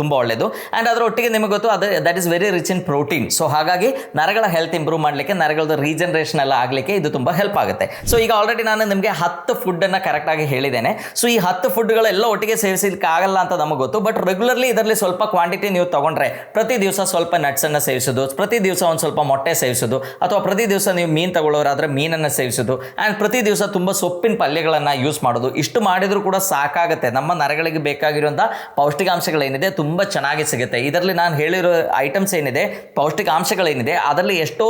ತುಂಬ ಒಳ್ಳೆಯದು. ಆ್ಯಂಡ್ ಅದರ ಒಟ್ಟಿಗೆ ನಿಮಗೆ ಗೊತ್ತು ಅದು that is very rich in protein. So ಹಾಗಾಗಿ ನರಗಳ ಹೆಲ್ತ್ ಇಂಪ್ರೂವ್ ಮಾಡಲಿಕ್ಕೆ, ನರಗಳದ್ದು ರೀಜನರೇಷನ್ ಎಲ್ಲ ಆಗಲಿಕ್ಕೆ ಇದು ತುಂಬ ಹೆಲ್ಪ್ ಆಗುತ್ತೆ. ಸೊ ಈಗ ಆಲ್ರೆಡಿ ನಾನು ನಿಮಗೆ 10 ಫುಡ್ಡನ್ನು ಕರೆಕ್ಟಾಗಿ ಹೇಳಿದ್ದೇನೆ. ಸೊ ಈ 10 ಫುಡ್ಗಳೆಲ್ಲ ಒಟ್ಟಿಗೆ ಸೇವಿಸಲಿಕ್ಕೆ ಆಗಲ್ಲ ಅಂತ ನಮಗೆ ಗೊತ್ತು, ಬಟ್ ರೆಗ್ಯುಲರ್ಲಿ ಇದರಲ್ಲಿ ಸ್ವಲ್ಪ ಕ್ವಾಂಟಿಟಿ ನೀವು ತಗೊಂಡ್ರೆ, ಪ್ರತಿ ದಿವಸ ಸ್ವಲ್ಪ ನಟ್ಸನ್ನು ಸೇವಿಸೋದು, ಪ್ರತಿ ದಿವಸ ಒಂದು ಸ್ವಲ್ಪ ಮೊಟ್ಟೆ ಸೇವಿಸೋದು, ಅಥವಾ ಪ್ರತಿ ದಿವಸ ನೀವು ಮೀನು ತಗೊಳ್ಳೋರಾದರೆ ಮೀನನ್ನು ಸೇವಿಸೋದು, ಆ್ಯಂಡ್ ಪ್ರತಿ ದಿವಸ ತುಂಬ ಸೊಪ್ಪಿನ ಪಲ್ಯಗಳನ್ನು ಯೂಸ್ ಮಾಡೋದು, ಇಷ್ಟು ಮಾಡಿದರೂ ಕೂಡ ಸಾಕಾಗುತ್ತೆ. ನಮ್ಮ ನರಗಳಿಗೆ ಬೇಕಾಗಿರುವಂಥ ಪೌಷ್ಟಿಕಾಂಶಗಳೇನಿದೆ ತುಂಬ ಚೆನ್ನಾಗಿ ಸಿಗುತ್ತೆ. ಇದರಲ್ಲಿ ನಾನು ಹೇಳಿರೋ ಐಟಮ್ಸ್ ಏನಿದೆ, ಪೌಷ್ಟಿಕಾಂಶಗಳೇನಿದೆ ಅದರಲ್ಲಿ ಎಷ್ಟೋ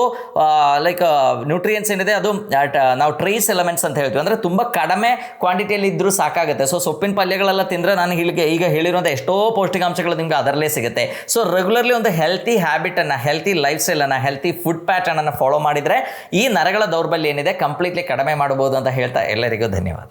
ಲೈಕ್ ನ್ಯೂಟ್ರಿಯನ್ಸ್ ಏನಿದೆ ಅದು ನಾವು ಟ್ರೇಸ್ ಎಲಿಮೆಂಟ್ಸ್ ಅಂತ ಹೇಳ್ತೀವಿ. ಅಂದರೆ ತುಂಬ ಕಡಿಮೆ ಕ್ವಾಂಟಿಟಿಯಲ್ಲಿ ಇದ್ದರೂ ಸಾಕಾಗುತ್ತೆ. ಸೊ ಸೊಪ್ಪಿನ ಪಲ್ಯಗಳೆಲ್ಲ ತಿಂದರೆ ನಾನು ಈಗ ಹೇಳಿರುವಂಥ ಎಷ್ಟೋ ಪೌಷ್ಟಿಕಾಂಶಗಳು ನಿಮಗೆ ಅದರಲ್ಲೇ ಸಿಗುತ್ತೆ. ಸೊ ರೆಗ್ಯುಲರ್ಲಿ ಒಂದು ಹೆಲ್ತಿ ಹ್ಯಾಬಿಟನ್ನು, ಹೆಲ್ತಿ ಲೈಫ್ ಸ್ಟೈಲನ್ನು, ಹೆಲ್ತಿ ಫುಡ್ ಪ್ಯಾಟರ್ನನ್ನು ಫಾಲೋ ಮಾಡಿದರೆ ಈ ನರಗಳ ದೌರ್ಬಲ್ಯ ಏನಿದೆ ಕಂಪ್ಲೀಟ್ಲಿ ಕಡಿಮೆ ಮಾಡಬಹುದು ಅಂತ ಹೇಳ್ತಾ ಎಲ್ಲರಿಗೂ ಧನ್ಯವಾದ.